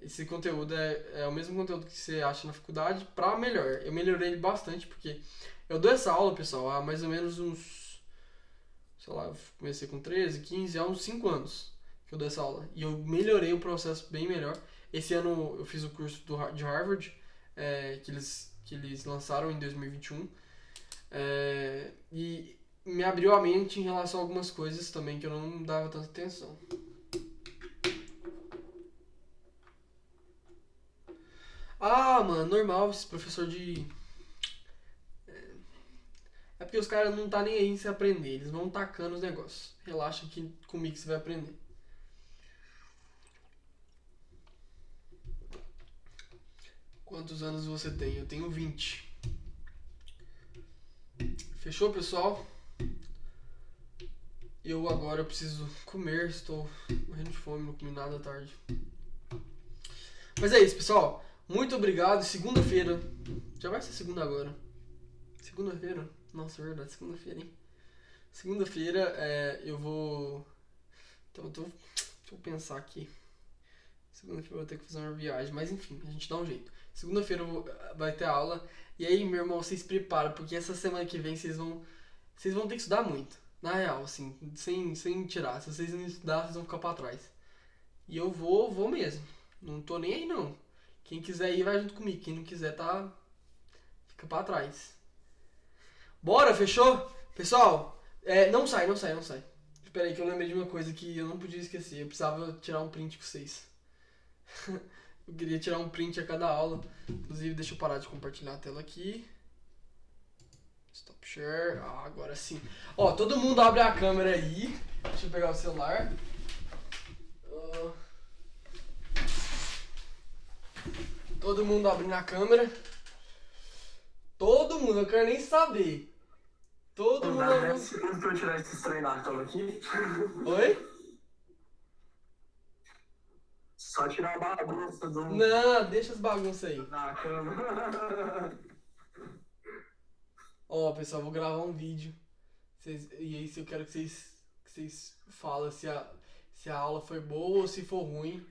esse conteúdo é o mesmo conteúdo que você acha na faculdade pra melhor. Eu melhorei ele bastante porque eu dou essa aula, pessoal, há mais ou menos uns, sei lá, eu comecei com 13, 15, há uns 5 anos que eu dou essa aula. E eu melhorei o processo bem melhor. Esse ano eu fiz o curso de Harvard, que eles lançaram em 2021. E me abriu a mente em relação a algumas coisas também que eu não dava tanta atenção. Mano, normal, esse professor de... É porque os caras não tá nem aí em se aprender, eles vão tacando os negócios. Relaxa que comigo você vai aprender. Quantos anos você tem? Eu tenho 20. Fechou, pessoal? Eu preciso comer, estou morrendo de fome, não comi nada à tarde. Mas é isso, pessoal. Muito obrigado. Segunda-feira. Já vai ser segunda agora. Segunda-feira? Nossa, é verdade, segunda-feira, hein? Segunda-feira eu vou... Então, deixa eu pensar aqui. Segunda-feira eu vou ter que fazer uma viagem, mas enfim, a gente dá um jeito. Segunda-feira vai ter aula. E aí, meu irmão, vocês preparam, porque essa semana que vem vocês vão ter que estudar muito. Na real, assim, sem tirar. Se vocês não estudar, vocês vão ficar pra trás. E eu vou mesmo. Não tô nem aí, não. Quem quiser ir, vai junto comigo. Quem não quiser, fica pra trás. Bora, fechou? Pessoal, não sai. Espera aí que eu lembrei de uma coisa que eu não podia esquecer. Eu precisava tirar um print com vocês. Eu queria tirar um print a cada aula. Inclusive, deixa eu parar de compartilhar a tela aqui. Stop share. Agora sim. Ó, todo mundo abre a câmera aí. Deixa eu pegar o celular. Todo mundo abrindo a câmera. Todo mundo, eu quero nem saber. Todo mundo Dá 10 abrindo. segundos pra eu tirar esse trem da tela aqui. Oi? Só tirar a bagunça Não, deixa as bagunças aí. da cama. Ó, pessoal, vou gravar um vídeo. E aí eu quero que vocês falem se a aula foi boa ou se for ruim.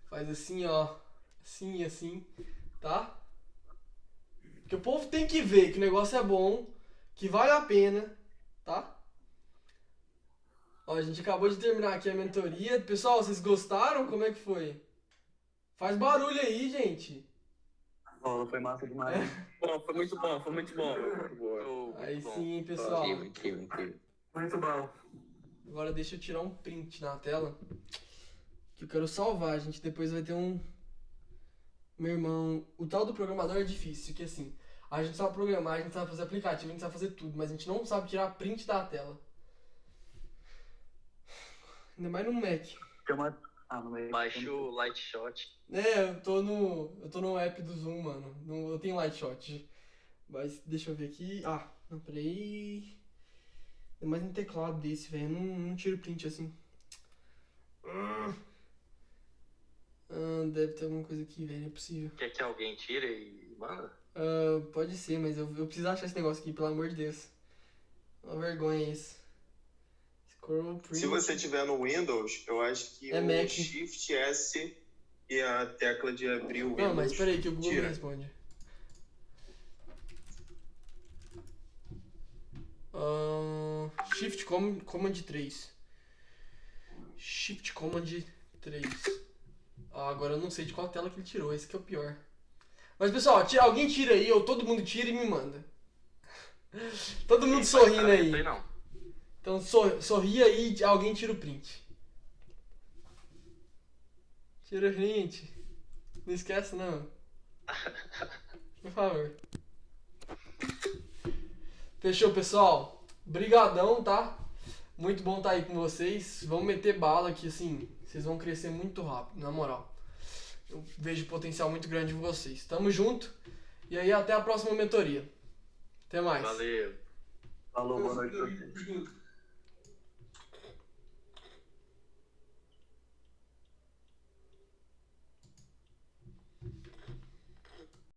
Faz assim, ó. Assim e assim, tá? Porque o povo tem que ver que o negócio é bom, que vale a pena, tá? Ó, a gente acabou de terminar aqui a mentoria. Pessoal, vocês gostaram? Como é que foi? Faz barulho aí, gente. Aula foi massa demais. Bom, foi muito bom, foi muito bom. Muito boa. Aí sim, pessoal. Incrível. Muito bom. Agora deixa eu tirar um print na tela. Que eu quero salvar, gente. Depois vai ter um... Meu irmão... O tal do programador é difícil, que assim... A gente sabe programar, a gente sabe fazer aplicativo, a gente sabe fazer tudo. Mas a gente não sabe tirar print da tela. Ainda mais no Mac. No meio. Baixa o Lightshot. Eu tô no app do Zoom, mano. Eu tenho Lightshot. Mas deixa eu ver aqui. Não, peraí. É mais um teclado desse, velho. Não tiro print assim. Deve ter alguma coisa aqui, velho. Não é possível. Quer que alguém tire e manda? Pode ser, mas eu preciso achar esse negócio aqui, pelo amor de Deus. Uma vergonha isso. Scroll print. Se você tiver no Windows, eu acho que É o Mac. Shift S e a tecla de abrir o Windows. Não, mas peraí que o Google me tira. responde. Shift Command 3. Shift Command 3. Agora eu não sei de qual tela que ele tirou, esse que é o pior. Mas pessoal, alguém tira aí, ou todo mundo tira e me manda. Todo mundo sorrindo aí. Não sei não. Então sorri aí e alguém tira o print. Tira o print. Não esquece não. Por favor. Fechou, pessoal? Brigadão, tá? Muito bom estar aí com vocês. Vamos meter bala que assim, vocês vão crescer muito rápido, na moral. Eu vejo potencial muito grande em vocês. Tamo junto. E aí até a próxima mentoria. Até mais. Valeu. Falou, boa noite pra vocês.